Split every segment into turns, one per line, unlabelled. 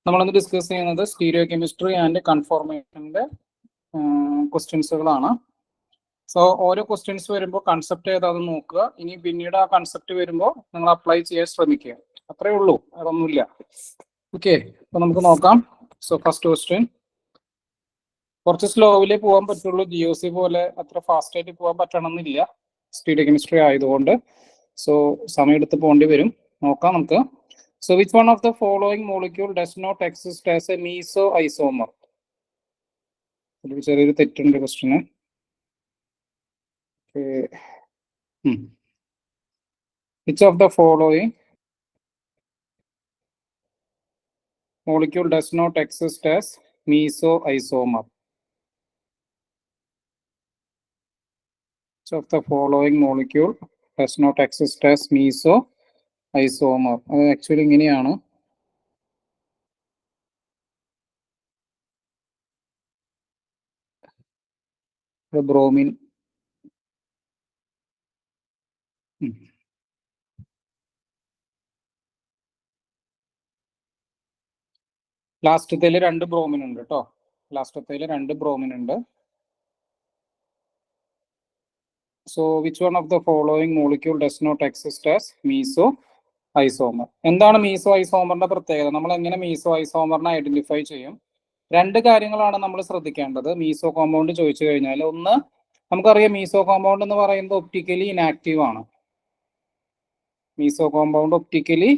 നമ്മളിന്ന് ഡിസ്കസ് ചെയ്യുന്നത് stereo chemistry and കൺഫോർമേഷൻ്റെ ക്വസ്റ്റ്യൻസുകളാണ്. So ഓരോ ക്വസ്റ്റ്യൻസ് വരുമ്പോൾ കൺസെപ്റ്റ് ഏതാണെന്ന് നോക്കുക. ഇനി പിന്നീട് ആ കൺസെപ്റ്റ് വരുമ്പോൾ നിങ്ങൾ അപ്ലൈ ചെയ്യാൻ ശ്രമിക്കുക. അത്രേ ഉള്ളൂ, അതൊന്നുമില്ല. ഓക്കെ, അപ്പൊ നമുക്ക് നോക്കാം. സോ ഫസ്റ്റ് ക്വസ്റ്റ്യൻ കുറച്ച് സ്ലോവിലേ പോകാൻ പറ്റുള്ളൂ. GOC പോലെ അത്ര ഫാസ്റ്റ് ആയിട്ട് പോകാൻ പറ്റണമെന്നില്ല, സ്റ്റീരിയോ കെമിസ്ട്രി ആയതുകൊണ്ട്. സോ സമയമെടുത്ത് പോകേണ്ടി വരും. നോക്കാം നമുക്ക്. So which one of the following molecule does not exist as a mesoisomer? ചെറിയൊരു തെറ്റുണ്ട് question. Which of the following molecule does not exist as mesoisomer? Which of the following molecule does not exist as mesoisomer? അത് actually ഇങ്ങനെയാണ്. Bromine. ലാസ്റ്റത്തേല് 2 bromine ഉണ്ട് കേട്ടോ. ലാസ്റ്റത്തേല് 2 bromine ഉണ്ട്. So which one of the following molecule does not exist as mesoisomer? എന്താണ് മീസോഐസോമറിന്റെ പ്രത്യേകത? നമ്മൾ എങ്ങനെ മീസോഐസോമറിനെ identify ചെയ്യും? 2 കാര്യങ്ങളാണ് നമ്മൾ ശ്രദ്ധിക്കേണ്ടത് മീസോ കോമ്പൗണ്ട് ചോദിച്ചു കഴിഞ്ഞാൽ. ഒന്ന്, നമുക്കറിയാം മീസോ കോമ്പൗണ്ട് എന്ന് പറയുന്നത് ഒപ്റ്റിക്കലി ഇനാക്റ്റീവ് ആണ്. മീസോ കോമ്പൗണ്ട് ഒപ്റ്റിക്കലി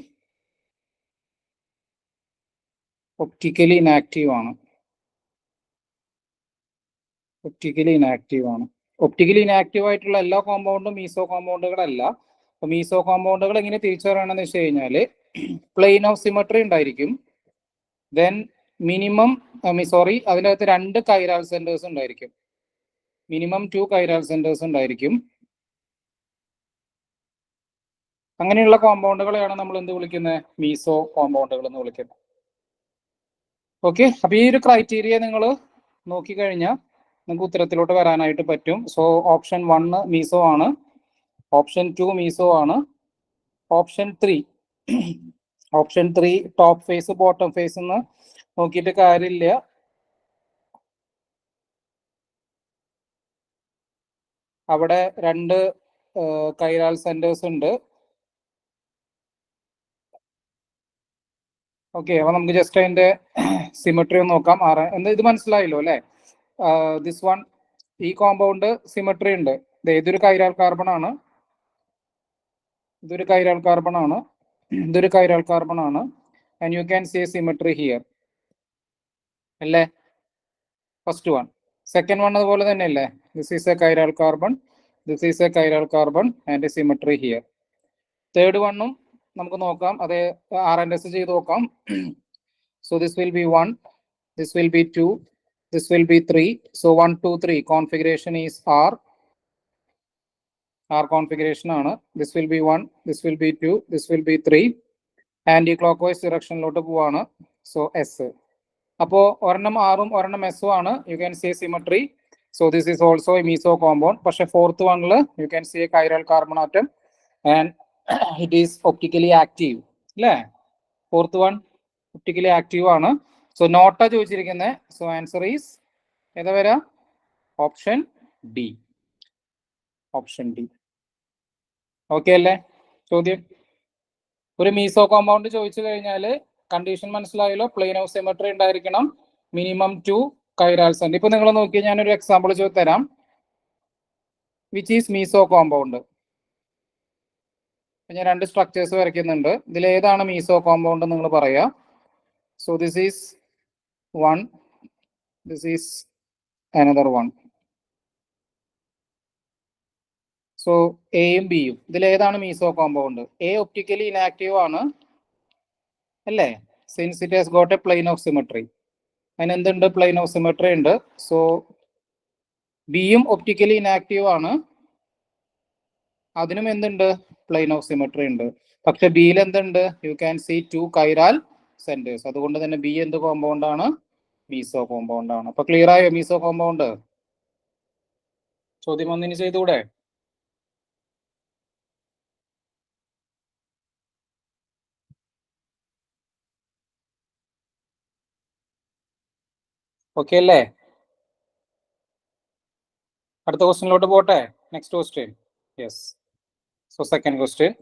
ഇനാക്റ്റീവ് ആണ്. ഒപ്റ്റിക്കലി ഇനാക്റ്റീവ് ആണ്. ഒപ്റ്റിക്കലി ഇനാക്റ്റീവ് ആയിട്ടുള്ള എല്ലാ കോമ്പൗണ്ടും മീസോ കോമ്പൗണ്ടുകളല്ല. അപ്പൊ മീസോ കോമ്പൗണ്ടുകൾ എങ്ങനെ തിരിച്ചറിയണമെന്ന് വെച്ച് കഴിഞ്ഞാൽ പ്ലെയിൻ ഓഫ് സിമട്രി ഉണ്ടായിരിക്കും. ദെൻ മിനിമം അതിൻ്റെ അകത്ത് 2 കൈറാൽ സെന്റേഴ്സ് ഉണ്ടായിരിക്കും. മിനിമം 2 കൈറാൽ സെന്റേഴ്സ് ഉണ്ടായിരിക്കും. അങ്ങനെയുള്ള കോമ്പൗണ്ടുകളെയാണ് നമ്മൾ എന്ത് വിളിക്കുന്നത്? മീസോ കോമ്പൗണ്ടുകൾ എന്ന് വിളിക്കുന്നത്. ഓക്കെ, അപ്പൊ ഈ ഒരു ക്രൈറ്റീരിയ നിങ്ങൾ നോക്കിക്കഴിഞ്ഞാൽ നിങ്ങൾക്ക് ഉത്തരത്തിലോട്ട് വരാനായിട്ട് പറ്റും. സോ ഓപ്ഷൻ 1 മീസോ ആണ്, ഓപ്ഷൻ 2 മീസോ ആണ്, option 3 top face bottom face എന്ന് നോക്കിയിട്ട് കാര്യമില്ല. അവിടെ 2 കൈറാൽ സെന്റേഴ്സ് ഉണ്ട്. ഓക്കെ, അപ്പൊ നമുക്ക് ജസ്റ്റ് അതിന്റെ സിമട്രി ഒന്ന് നോക്കാം. എന്താ ഇത് മനസ്സിലായല്ലോ അല്ലെ? ദിസ് വൺ, ഈ കോമ്പൗണ്ട് സിമട്രി ഉണ്ട്. ഇതൊരു കൈറാൽ കാർബൺ ആണ്, ഇതൊരു കൈറാൽ കാർബൺ ആണ്, ഇതൊരു കൈറാൽ കാർബൺ ആണ്. And you can see symmetry here അല്ലേ? First one. സെക്കൻഡ് വൺ അതുപോലെ തന്നെ അല്ലേ? This is a chiral carbon, this is a chiral carbon and symmetry here. Third വണ്ണും നമുക്ക് നോക്കാം, അത് RNS ചെയ്ത് നോക്കാം. So this will be 1, this will be 2, this will be 3. So 1, 2, 3 configuration is R configuration ആണ്. This will be 1, this will be 2, this will be 3. Anti clock ഡിറക്ഷനിലോട്ട് പോവാണ്. So S. അപ്പോൾ ഒരെണ്ണം ആറും ഒരെണ്ണം എസും ആണ്. You can see symmetry. So this is also a meso compound. പക്ഷെ ഫോർത്ത് വണ്ണിൽ you can see a chiral carbon atom and it is optically active അല്ലേ? ഫോർത്ത് വൺ ഒപ്റ്റിക്കലി ആക്റ്റീവ് ആണ്. സോ നോട്ടാ ചോദിച്ചിരിക്കുന്നത്. സോ ആൻസർ ഈസ് ഏതാ വരാ? Option D. Option D. Okay അല്ലേ? ചോദ്യം ഒരു മീസോ കോമ്പൗണ്ട് ചോദിച്ചു കഴിഞ്ഞാൽ കണ്ടീഷൻ മനസ്സിലായല്ലോ. പ്ലെയിൻ ഓഫ് സിമട്രി ഉണ്ടായിരിക്കണം, മിനിമം 2 കൈറാൽ സെന്റർ. ഇപ്പൊ നിങ്ങൾ നോക്കി, ഞാനൊരു എക്സാമ്പിൾ തരാം. Which is meso compound? ഞാൻ 2 സ്ട്രക്ചേഴ്സ് വരയ്ക്കുന്നുണ്ട്. ഇതിൽ ഏതാണ് മീസോ കോമ്പൗണ്ട് നിങ്ങൾ പറയാ. So this is 1, this is another one. So എയും ബിയും ഇതിൽ ഏതാണ് meso compound? A optically inactive ആണ് അല്ലേ? Since it has got A plane of symmetry. അതിന് എന്തുണ്ട്? പ്ലെയിൻ ഓഫ് സിമട്രി ഉണ്ട്. സോ ബിയും ഒപ്റ്റിക്കലി ഇനാക്റ്റീവ് ആണ്, അതിനും എന്തുണ്ട്? പ്ലെയിൻ ഓഫ് സിമട്രി ഉണ്ട്. പക്ഷെ ബിയിൽ എന്തുണ്ട്? U can C 2 കൈറാൽ centres. അതുകൊണ്ട് തന്നെ ബി എന്ത് കോമ്പൗണ്ട് ആണ്? മീസോ കോമ്പൗണ്ട് ആണ്. അപ്പൊ ക്ലിയർ ആയോ മീസോ കോമ്പൗണ്ട്? ചോദ്യം ഒന്നിന് ചെയ്തുകൂടെ? ഓക്കെ അല്ലേ? അടുത്ത ക്വസ്റ്റ്യനിലോട്ട് പോട്ടെ. Next question. Yes. So second question.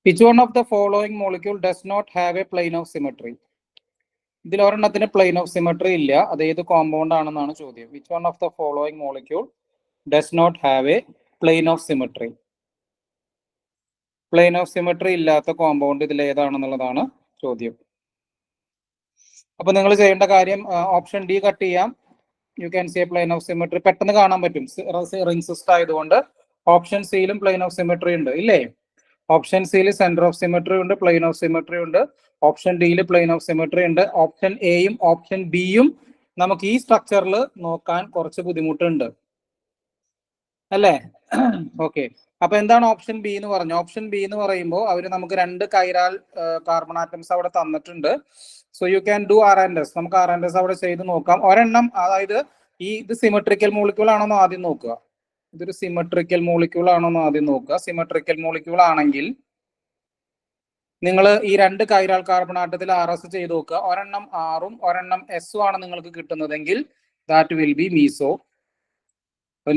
Which one of the following molecule does not have a plane of symmetry? ഇതിൽ ഒരെണ്ണത്തിന് പ്ലെയിൻ ഓഫ് സിമെട്രി ഇല്ല. അത് ഏത് കോമ്പൗണ്ട് ആണെന്നാണ് ചോദ്യം. Which one of the following molecule does not have a plane of symmetry? Plane of symmetry ഇല്ലാത്ത compound ഇതിൽ ഏതാണെന്നുള്ളതാണ് ചോദ്യം. അപ്പൊ നിങ്ങൾ ചെയ്യേണ്ട കാര്യം ഓപ്ഷൻ ഡി കട്ട് ചെയ്യാം. You can see a plane of symmetry. പെട്ടെന്ന് കാണാൻ പറ്റും, റിംഗ് സിസ്റ്റം ആയതുകൊണ്ട്. ഓപ്ഷൻ സിയിലും പ്ലെയിൻ ഓഫ് സിമെട്രി ഉണ്ട് ഇല്ലേ? ഓപ്ഷൻ സിയിൽ സെന്റർ ഓഫ് സിമെട്രി ഉണ്ട്, പ്ലെയിൻ ഓഫ് സിമെട്രി ഉണ്ട്. ഓപ്ഷൻ ഡിയിൽ പ്ലെയിൻ ഓഫ് സിമെട്രി ഉണ്ട്. ഓപ്ഷൻ എയും ഓപ്ഷൻ ബിയും നമുക്ക് ഈ സ്ട്രക്ചറിൽ നോക്കാൻ കുറച്ച് ബുദ്ധിമുട്ടുണ്ട് അല്ലേ? ഓക്കെ. അപ്പൊ എന്താണ് ഓപ്ഷൻ ബി എന്ന് പറഞ്ഞു? ഓപ്ഷൻ ബി എന്ന് പറയുമ്പോൾ അവര് നമുക്ക് 2 കൈരാൽ കാർബൺ ആറ്റംസ് അവിടെ തന്നിട്ടുണ്ട്. So you can do R and S. നമുക്ക് ആർ ആൻഡ് എസ് അവിടെ ചെയ്ത് നോക്കാം. ഒരെണ്ണം, അതായത് ഇത് സിമെട്രിക്കൽ മോളിക്യൂൾ ആണോ എന്ന് ആദ്യം നോക്കുക. ഇതൊരു സിമെട്രിക്കൽ മോളിക്യൂൾ ആണോ എന്ന് ആദ്യം നോക്കുക. സിമെട്രിക്കൽ മോളിക്യൂൾ ആണെങ്കിൽ നിങ്ങൾ ഈ 2 കൈരാൽ കാർബൺ ആറ്റത്തിൽ ആർ എസ് ചെയ്ത് നോക്കുക. ഒരെണ്ണം ആറും ഒരെണ്ണം എസും ആണ് നിങ്ങൾക്ക് കിട്ടുന്നതെങ്കിൽ that will be meso.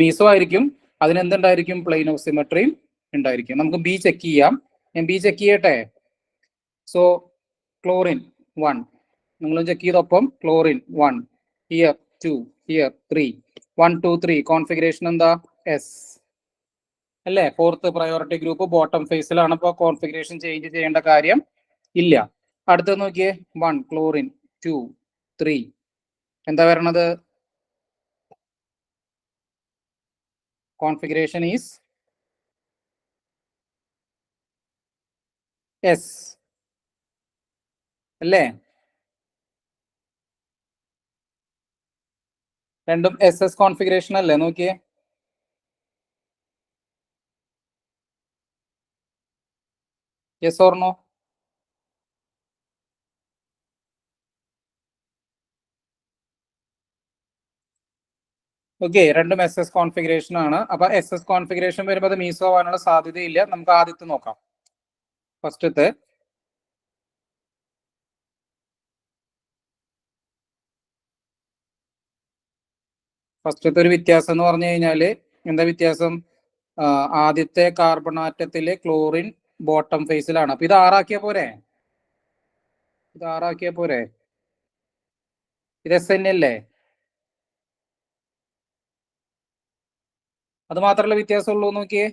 Meso ആയിരിക്കും. അതിനെന്തുണ്ടായിരിക്കും? പ്ലെയിൻ ഓഫ് സിമെട്രിയും ഉണ്ടായിരിക്കും. നമുക്ക് ബി ചെക്ക് ചെയ്യാം. ഞാൻ ബി ചെക്ക് ചെയ്യട്ടെ. സോ ക്ലോറിൻ 1 നിങ്ങൾ ചെക്ക് ചെയ്തൊപ്പം ക്ലോറിൻ 1, ഹിയർ 2, ഹിയർ 3, 1 2 3. കോൺഫിഗറേഷൻ എന്താ? എസ് അല്ലേ? 4th priority group bottom ഫേസിലാണ്. അപ്പോൾ കോൺഫിഗറേഷൻ ചേഞ്ച് ചെയ്യേണ്ട കാര്യം ഇല്ല. അടുത്ത നോക്കിയേ, 1 ക്ലോറിൻ, 2 3 എന്താ വരണത്? കോൺഫിഗറേഷൻ ഈസ് എസ് അല്ലേ? രണ്ടും എസ് എസ് കോൺഫിഗറേഷൻ അല്ലേ? നോക്കിയേ. Yes or no? ഓക്കെ, രണ്ടും എസ് എസ് കോൺഫിഗറേഷൻ ആണ്. അപ്പൊ എസ് എസ് കോൺഫിഗറേഷൻ വരുമ്പോൾ അത് മീസോ ആവാനുള്ള സാധ്യതയില്ല. നമുക്ക് ആദ്യത്തെ നോക്കാം. ഫസ്റ്റത്തെ ഒരു വ്യത്യാസം എന്ന് പറഞ്ഞു കഴിഞ്ഞാല് എന്താ വ്യത്യാസം? ആദ്യത്തെ കാർബൺ ആറ്റത്തിലെ ക്ലോറിൻ ബോട്ടം ഫേസിലാണ്. അപ്പൊ ഇത് ആറാക്കിയ പോരെ? ഇത് ആറാക്കിയ പോരെ? ഇത് എസ് എൻ അല്ലേ? അത് മാത്രമല്ല വ്യത്യാസമുള്ളൂ. നോക്കിയേ,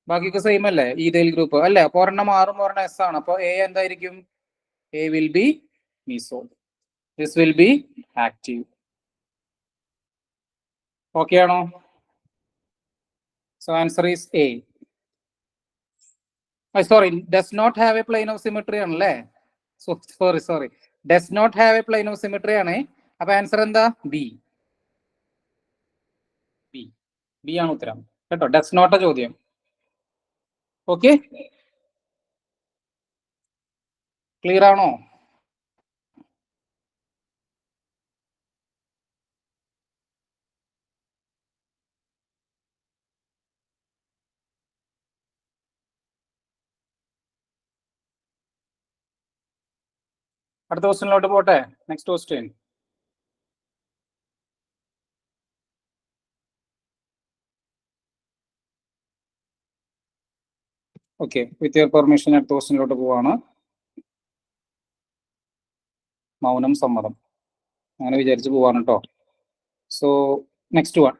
ബാക്കിയൊക്കെ സെയിം അല്ലേ? ഈതൈൽ ഗ്രൂപ്പ് അല്ലേ? അപ്പൊ ഒരെണ്ണം ആറും ഒരെണ്ണം എസ് ആണ്. അപ്പൊ എ എന്തായിരിക്കും? A will be meso. This will be active. Okay ആണോ? So answer is A. Sorry, does not have a plane of symmetry ആണല്ലേ? Sorry, does not have a plane of symmetry ആണ്. അപ്പൊ answer എന്താ? B. B ആണ് ഉത്തരം കേട്ടോ. Does not ചോദ്യം. Okay, clear ആണോ? അടുത്ത ക്വസ്റ്റ്യനിലോട്ട് പോട്ടെ. Next question. Okay, with your permission അടുത്ത ക്വസ്റ്റ്യനിലോട്ട് പോവാണ്. മൗനം സമ്മതം, അങ്ങനെ വിചാരിച്ച് പോവാണ് കേട്ടോ. So next one.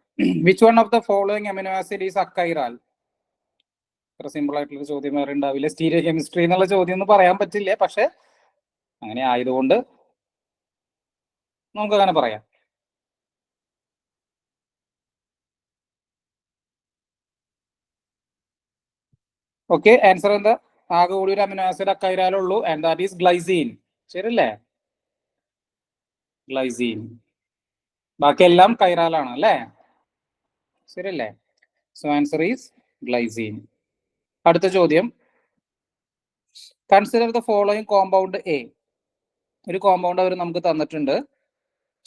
Which one of the following amino acid is achiral? ഇത്ര സിമ്പിൾ ആയിട്ടുള്ള ചോദ്യം വേറെ ഉണ്ടാവില്ല. സ്റ്റീരിയോ കെമിസ്ട്രി എന്നുള്ള ചോദ്യം ഒന്നും പറയാൻ പറ്റില്ല, പക്ഷെ അങ്ങനെ ആയതുകൊണ്ട് നമുക്ക് അങ്ങനെ പറയാം. ഓക്കെ, ആൻസർ എന്താ? ആകെ കൂടി ഒരു അമിനോ ആസിഡ് അക്കൈരാലുള്ളൂ, ആൻഡ് ദാറ്റ് ഈസ് ഗ്ലൈസീൻ. ശരിയല്ലേ? ഗ്ലൈസീൻ. ബാക്കിയെല്ലാം കൈറാലാണ് അല്ലേ? ശരിയല്ലേ? So answer is glycine. അടുത്ത ചോദ്യം. Consider the following compound A. ഒരു കോമ്പൗണ്ട് അവർ നമുക്ക് തന്നിട്ടുണ്ട്.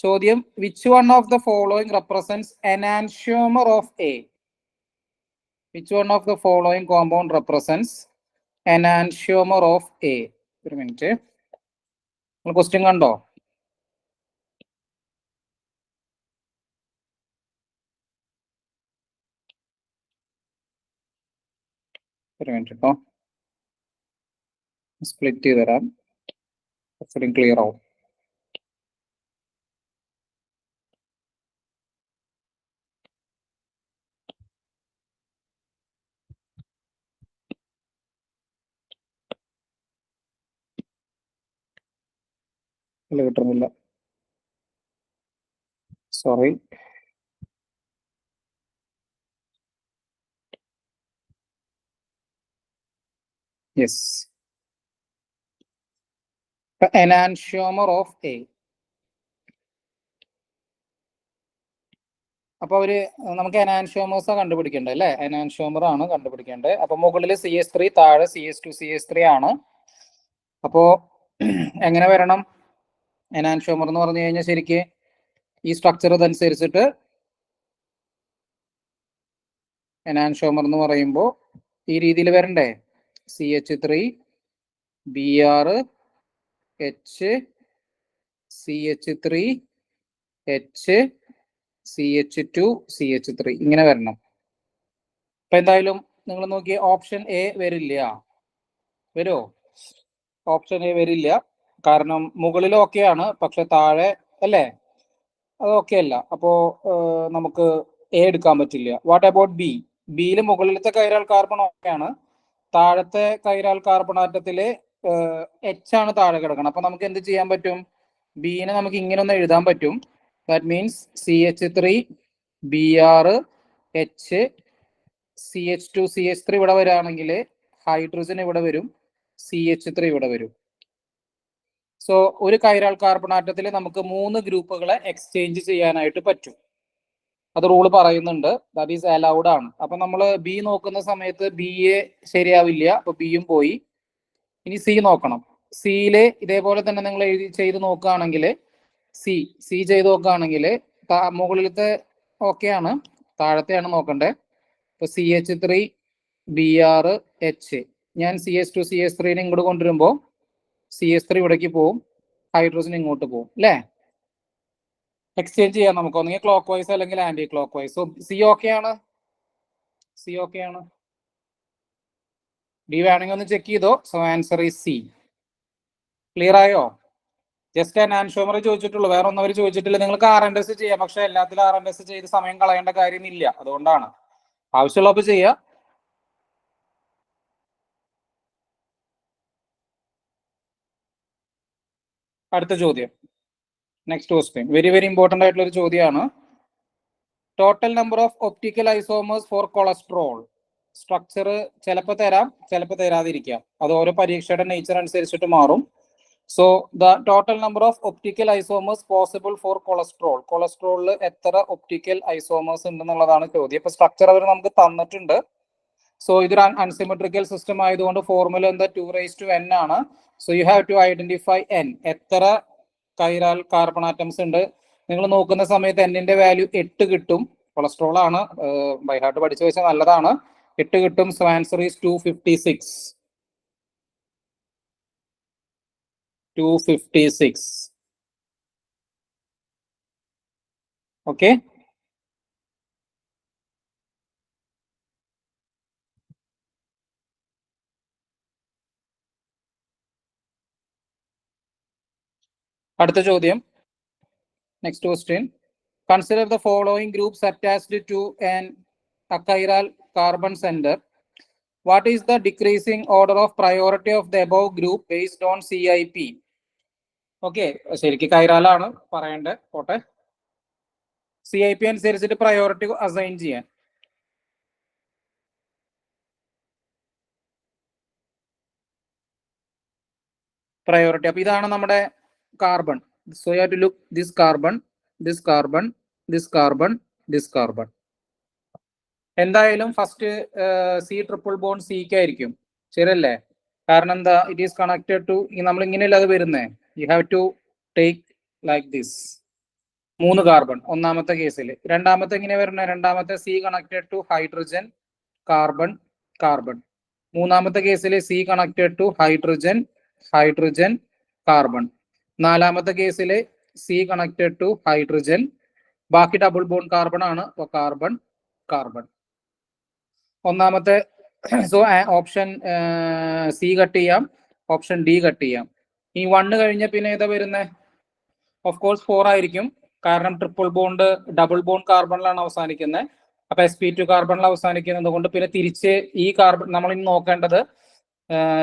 ചോദ്യം, which one of the following represents enantiomer of A? Which one of the following compound represents enantiomer of A? ഒരു മിനിറ്റ്, നിങ്ങൾ ക്വസ്റ്റ്യൻ കണ്ടോ? ഒരു മിനിറ്റ് കേട്ടോ, സ്പ്ലിറ്റ് ചെയ്ത് തരാം, ക്ലിയർ ആവും. കിട്ടുന്നില്ല, സോറി. Yes, എനാൻഷ്യോമർ of A. അപ്പൊ നമുക്ക് എനാൻഷ്യോമേഴ്സ് കണ്ടുപിടിക്കേണ്ടത് അല്ലേ? എനാൻഷ്യോമർ ആണ് കണ്ടുപിടിക്കേണ്ടത്. അപ്പൊ മുകളിൽ CS3, താഴെ CS2 CS3 ആണ്. അപ്പോ എങ്ങനെ വരണം? എനാൻഷ്യോമർ എന്ന് പറഞ്ഞു കഴിഞ്ഞാൽ ശരിക്ക് ഈ സ്ട്രക്ചർ അനുസരിച്ചിട്ട് എനാൻഷ്യോമർ എന്ന് പറയുമ്പോൾ ഈ രീതിയിൽ വരണ്ടേ? CH3 Br H CH3 H CH2 CH3 ഇങ്ങനെ വരണം. അപ്പൊ എന്തായാലും നിങ്ങൾ നോക്കിയ ഓപ്ഷൻ എ വരില്ല. വരുമോ? ഓപ്ഷൻ എ വരില്ല, കാരണം മുകളിൽ ഓക്കെയാണ്, പക്ഷെ താഴെ അല്ലേ, അത് ഓക്കെ അല്ല. അപ്പോ നമുക്ക് എ എടുക്കാൻ പറ്റില്ല. What about B? ബിയിൽ മുകളിലത്തെ കൈരാൽ കാർബൺ ഓക്കെയാണ്, താഴത്തെ കൈരാൽ കാർബൺ ആറ്റത്തില് എച്ച് ആണ് താഴെ കിടക്കണം. അപ്പൊ നമുക്ക് എന്ത് ചെയ്യാൻ പറ്റും? ബിനെ നമുക്ക് ഇങ്ങനെ ഒന്ന് എഴുതാൻ പറ്റും. That means CH3 Br H CH2 CH3 ഇവിടെ വരികയാണെങ്കിൽ ഹൈഡ്രജൻ ഇവിടെ വരും, CH3 ഇവിടെ വരും. സോ ഒരു കൈരാൽ കാർബൺ ആറ്റത്തിൽ നമുക്ക് 3 ഗ്രൂപ്പുകളെ എക്സ്ചേഞ്ച് ചെയ്യാനായിട്ട് പറ്റും. അത് റൂള് പറയുന്നുണ്ട്, ദാറ്റ് ഈസ് അലൗഡ് ആണ്. അപ്പൊ നമ്മൾ ബി നോക്കുന്ന സമയത്ത് ബി എ ശരിയാവില്ല, അപ്പൊ ബിയും പോയി. ഇനി സി നോക്കണം. സിയില് ഇതേപോലെ തന്നെ നിങ്ങൾ ചെയ്ത് നോക്കുകയാണെങ്കിൽ സി ചെയ്ത് നോക്കുകയാണെങ്കിൽ മുകളിലത്തെ ഓക്കെയാണ്, താഴത്തെയാണ് നോക്കണ്ടേ. ഇപ്പൊ CH3 Br H, ഞാൻ CS2 CS3 ഇങ്ങോട്ട് കൊണ്ടുവരുമ്പോൾ CS3 ഇവിടേക്ക് പോവും, ഹൈഡ്രജൻ ഇങ്ങോട്ട് പോവും അല്ലേ? എക്സ്ചേഞ്ച് ചെയ്യാം നമുക്ക്, ഒന്നെങ്കിൽ ക്ലോക്ക് വൈസ് അല്ലെങ്കിൽ anti clock vice. So C okay ആണ്, സി ഓക്കെ ആണ്. ഡി വേണമെങ്കിൽ ഒന്ന് ചെക്ക് ചെയ്തോ. So answer is C. Clear ആയോ? ജസ്റ്റ് എനാൻഷ്യോമർ ചോദിച്ചിട്ടുള്ളൂ, വേറെ ഒന്നും അവർ ചോദിച്ചിട്ടില്ല. നിങ്ങൾക്ക് RNS ചെയ്യാം, പക്ഷെ എല്ലാത്തിലും RNS ചെയ്ത് സമയം കളയേണ്ട കാര്യമില്ല, അതുകൊണ്ടാണ്. ആവശ്യമുള്ളപ്പോൾ ചെയ്യുക. അടുത്ത ചോദ്യം, next question, very very important ആയിട്ടുള്ള ഒരു ചോദ്യമാണ്. Total number of optical isomers for cholesterol. Structure ചിലപ്പോൾ തരാം, ചിലപ്പോൾ തരാതിരിക്കാം, അത് ഓരോ പരീക്ഷയുടെ നേച്ചർ അനുസരിച്ചിട്ട് മാറും. So the total number of optical isomers possible for cholesterol. കൊളസ്ട്രോളിൽ എത്ര ഒപ്റ്റിക്കൽ ഐസോമേഴ്സ് ഉണ്ടെന്നുള്ളതാണ് ചോദ്യം. ഇപ്പൊ സ്ട്രക്ചർ അവർ നമുക്ക് തന്നിട്ടുണ്ട്. സോ ഇതൊരു അൺസിമെട്രിക്കൽ സിസ്റ്റം ആയതുകൊണ്ട് ഫോർമുല എന്താ? 2n ആണ്. So you have to identify n. എത്ര കൈരാൽ കാർബൺ ആറ്റംസ് ഉണ്ട്? നിങ്ങൾ നോക്കുന്ന സമയത്ത് എന്നിന്റെ വാല്യൂ 8 കിട്ടും. കൊളസ്ട്രോൾ ആണ്, ബൈ ഹാർട്ട് പഠിച്ചു വെച്ചാൽ നല്ലതാണ്. 8 കിട്ടും. So answer is 256. 256. ഓക്കെ, അടുത്ത ചോദ്യം, next question. Consider the following groups attached to an achiral carbon centre. What is the decreasing order of priority of the above group based on CIP? Okay, ശരിക്കും കൈറാലാണ് പറയേണ്ടത്, പോട്ടെ. CIP അനുസരിച്ചിട്ട് priority assign ചെയ്യാൻ. Priority, അപ്പൊ ഇതാണ് നമ്മുടെ carbon. So you have to look this carbon, this carbon, this carbon, this carbon. എന്തായാലും first C triple bond സിക്ക് ആയിരിക്കും, ശരിയല്ലേ? കാരണം എന്താ? ഇറ്റ് ഈസ് കണക്റ്റഡ് ടു, നമ്മൾ ഇങ്ങനെയല്ല അത് വരുന്നേ. You have to take like this. 3 carbon ഒന്നാമത്തെ കേസിൽ. രണ്ടാമത്തെ എങ്ങനെ വരുന്നത്? രണ്ടാമത്തെ C connected to hydrogen carbon carbon. മൂന്നാമത്തെ കേസിൽ C connected to hydrogen hydrogen carbon. നാലാമത്തെ കേസിൽ സി കണക്റ്റഡ് ടു ഹൈഡ്രജൻ, ബാക്കി ഡബിൾ ബോണ്ട് കാർബൺ ആണ്, അപ്പോൾ കാർബൺ കാർബൺ. ഒന്നാമത്തെ സോ ഓപ്ഷൻ സി കട്ട് ചെയ്യാം, ഓപ്ഷൻ ഡി കട്ട് ചെയ്യാം. ഈ 1 കഴിഞ്ഞ പിന്നെ ഏതാ വരുന്നത്? ഓഫ് കോഴ്സ് 4 ആയിരിക്കും, കാരണം ട്രിപ്പിൾ ബോണ്ട് ഡബിൾ ബോണ്ട് കാർബണിലാണ് അവസാനിക്കുന്നത്. അപ്പൊ sp2 കാർബണിൽ അവസാനിക്കുന്നത് കൊണ്ട് പിന്നെ തിരിച്ച് ഈ കാർബൺ നമ്മൾ ഇനി നോക്കേണ്ടത്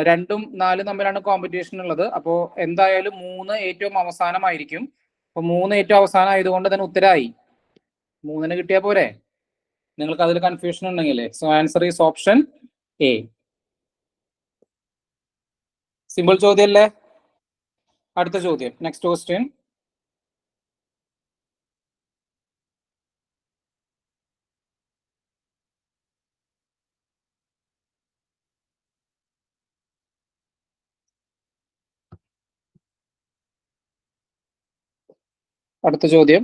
2ഉം 4ഉം തമ്മിലാണ് കോമ്പറ്റീഷൻ ഉള്ളത്. അപ്പോൾ എന്തായാലും 3 ഏറ്റവും അവസാനമായിരിക്കും. അപ്പൊ 3 ഏറ്റവും അവസാനം ആയതുകൊണ്ട് തന്നെ ഉത്തരമായി 3ന് കിട്ടിയാൽ പോരെ? നിങ്ങൾക്ക് അതിൽ കൺഫ്യൂഷൻ ഉണ്ടെങ്കിൽ so answer is option A. Simple ചോദ്യം അല്ലേ? അടുത്ത ചോദ്യം, നെക്സ്റ്റ് ക്വസ്റ്റ്യൻ. അടുത്ത ചോദ്യം,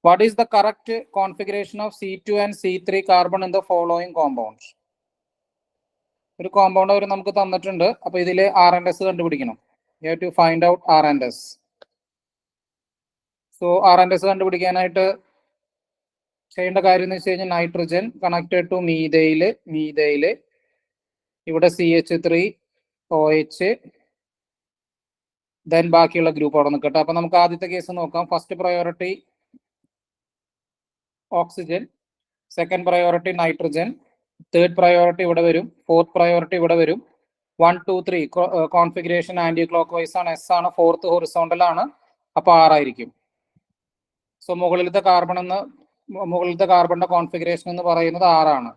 what is the correct configuration of C2 and C3 carbon in the following compound? ഒരു കോമ്പൗണ്ട് അവർ നമുക്ക് തന്നിട്ടുണ്ട്. അപ്പൊ ഇതിൽ R&S കണ്ടുപിടിക്കണം. You have to find out R&S. സോ R&S കണ്ടുപിടിക്കാനായിട്ട് ചെയ്യേണ്ട കാര്യം എന്ന് വെച്ച് കഴിഞ്ഞാൽ nitrogen connected to methyl, methyl ഇവിടെ CH3OH, ദെൻ ബാക്കിയുള്ള ഗ്രൂപ്പ് അവിടെ നിൽക്കട്ടെ. അപ്പൊ നമുക്ക് ആദ്യത്തെ കേസ് നോക്കാം. First priority oxygen, second priority nitrogen, third priority ഇവിടെ വരും, ഫോർത്ത് പ്രയോറിറ്റി ഇവിടെ വരും. 1, 2, 3 കോൺഫിഗറേഷൻ ആന്റി ക്ലോക്ക് വൈസ് ആണ്, എസ് ആണ്, ഫോർത്ത് ഹൊറിസോണ്ടൽ ആണ്, അപ്പൊ 6 ആയിരിക്കും. സോ മുകളിലത്തെ കാർബണിന്റെ കോൺഫിഗറേഷൻ എന്ന് പറയുന്നത് 6 ആണ്.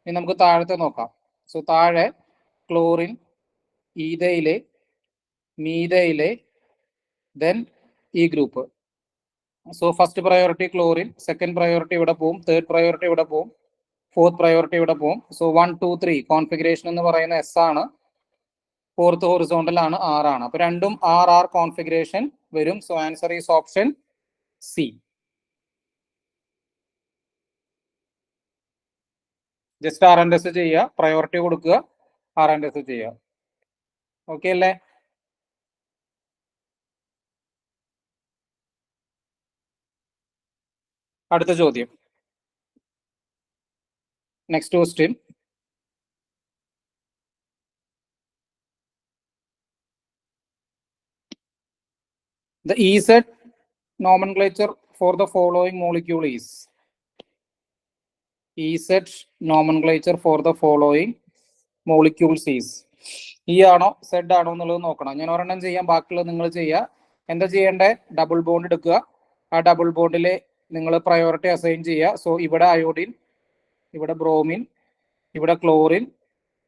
ഇനി നമുക്ക് താഴത്തെ നോക്കാം. സോ താഴെ ക്ലോറിൻ, ഈതയിലെ, മീതയിലെ, ദെൻ ഈ group. So first priority chlorine, second priority ഇവിടെ പോവും, തേർഡ് പ്രയോറിറ്റി ഇവിടെ പോവും, ഫോർത്ത് പ്രയോറിറ്റി ഇവിടെ പോവും. സോ 1, 2, 3 കോൺഫിഗറേഷൻ എന്ന് പറയുന്ന എസ് ആണ്, ഫോർത്ത് ഹൊറിസോണ്ടൽ ആണ്, 6 ആണ്. അപ്പൊ രണ്ടും RR കോൺഫിഗറേഷൻ വരും. So answer is option C. Just R&S ചെയ്യുക, പ്രയോറിറ്റി കൊടുക്കുക, R&S ചെയ്യുക. ഓക്കെ അല്ലേ? അടുത്ത ചോദ്യം, next question. The EZ nomenclature for the following molecule is? EZ nomenclature for the following molecules is? E ആണോ Z ആണോ എന്നുള്ളത് നോക്കണം. ഞാൻ ഒരെണ്ണം ചെയ്യാം, ബാക്കിയുള്ളത് നിങ്ങൾ ചെയ്യുക. എന്താ ചെയ്യേണ്ടത്? ഡബിൾ ബോണ്ട് എടുക്കുക, ആ ഡബിൾ ബോണ്ടിൽ നിങ്ങൾ പ്രയോറിറ്റി അസൈൻ ചെയ്യുക. സോ ഇവിടെ അയോഡിൻ, ഇവിടെ ബ്രോമിൻ, ഇവിടെ ക്ലോറിൻ,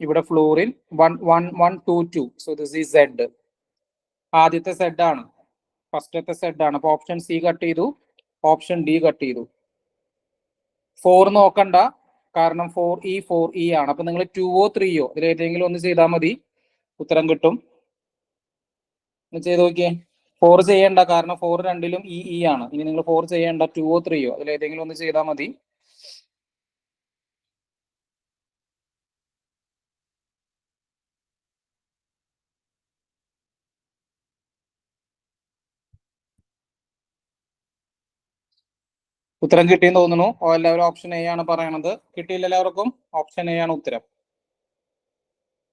ഇവിടെ fluorine, 1, 1, 1, 2, 2. So this is Z. ആദ്യത്തെ Z ആണ്, ഫസ്റ്റത്തെ Z ആണ്. അപ്പൊ ഓപ്ഷൻ സി കട്ട് ചെയ്തു, ഓപ്ഷൻ ഡി കട്ട് ചെയ്തു. 4 നോക്കണ്ട, കാരണം 4E ആണ്. അപ്പൊ നിങ്ങൾ 2ഓ 3ഓ ഇതിലേതെങ്കിലും ഒന്ന് ചെയ്താൽ മതി, ഉത്തരം കിട്ടും. ചെയ്ത് നോക്കിയേ. 4 ചെയ്യണ്ട, കാരണം 4 രണ്ടിലും E ആണ്. ഇനി നിങ്ങൾ 4 ചെയ്യണ്ട, 2ഓ 3ഓ അതിലേതെങ്കിലും ഒന്ന് ചെയ്താൽ മതി. ഉത്തരം കിട്ടിയെന്ന് തോന്നുന്നു. എല്ലാവരും ഓപ്ഷൻ എ ആണ് പറയണത്. കിട്ടിയില്ല എല്ലാവർക്കും? ഓപ്ഷൻ എ ആണ് ഉത്തരം.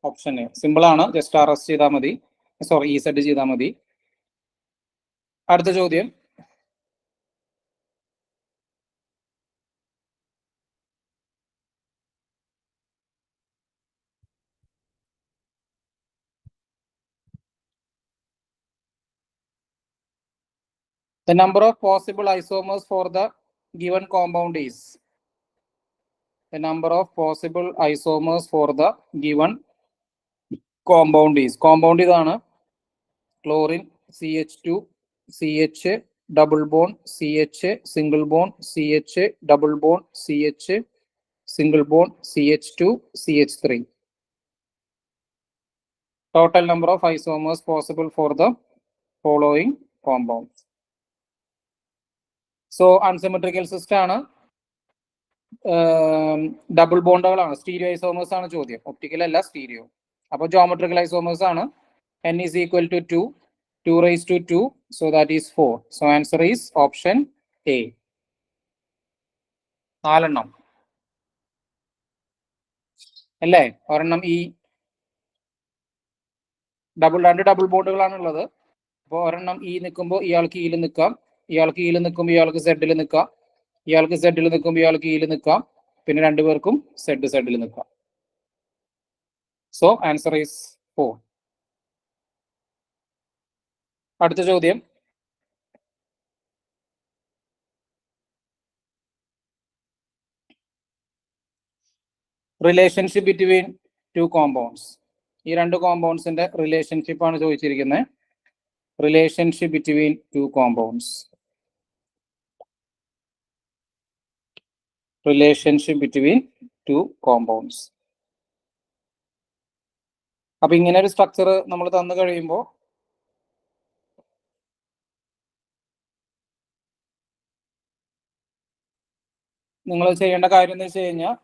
ഓപ്ഷൻ എ സിമ്പിൾ ആണ്, ജസ്റ്റ് RS ചെയ്താൽ മതി, സോറി EZ ചെയ്താൽ മതി. അടുത്ത ചോദ്യം, the number of possible isomers for the given compound is? The number of possible isomers for the given compound is? Compound ഇതാണ്, chlorine, CH2, CH, double bond, CH, single bond, CH, double bond, CH, single bond, CH2, CH3. Total number of isomers possible for the following compounds. So unsymmetrical system ആണ്, double ബോണ്ടുകളാണ്, stereo isomers ആണ് ചോദ്യം, optical അല്ല stereo. അപ്പോൾ geometrical isomers ആണ്. n is equal to 2, 2 raised to 2, so that is 4. So answer is option A. 4 എണ്ണം അല്ലേ? ഒരെണ്ണം ഈ രണ്ട് ഡബിൾ ബോണ്ടുകളാണ് ഉള്ളത്. അപ്പോൾ ഒരെണ്ണം ഈ നിൽക്കുമ്പോൾ ഇയാൾക്ക് ഈയിൽ നിൽക്കാം, ഇയാൾക്ക് ഈയിൽ നിൽക്കുമ്പോൾ ഇയാൾക്ക് സെഡിൽ നിൽക്കാം, ഇയാൾക്ക് സെഡിൽ നിൽക്കുമ്പോൾ ഇയാൾക്ക് ഈയിൽ നിൽക്കാം, പിന്നെ രണ്ടുപേർക്കും സെഡിൽ നിൽക്കാം. So answer is 4. അടുത്ത ചോദ്യം, റിലേഷൻഷിപ്പ് ബിറ്റ്വീൻ 2 കോമ്പൗണ്ട്സ്. ഈ രണ്ട് കോമ്പൗണ്ട്സിന്റെ റിലേഷൻഷിപ്പ് ആണ് ചോദിച്ചിരിക്കുന്നത്. Relationship between 2 compounds. Relationship between 2 compounds. അപ്പൊ ഇങ്ങനെ ഒരു സ്ട്രക്ചർ നമ്മൾ തന്നു കഴിയുമ്പോൾ നിങ്ങൾ ചെയ്യേണ്ട കാര്യം എന്ന് വെച്ച് കഴിഞ്ഞാൽ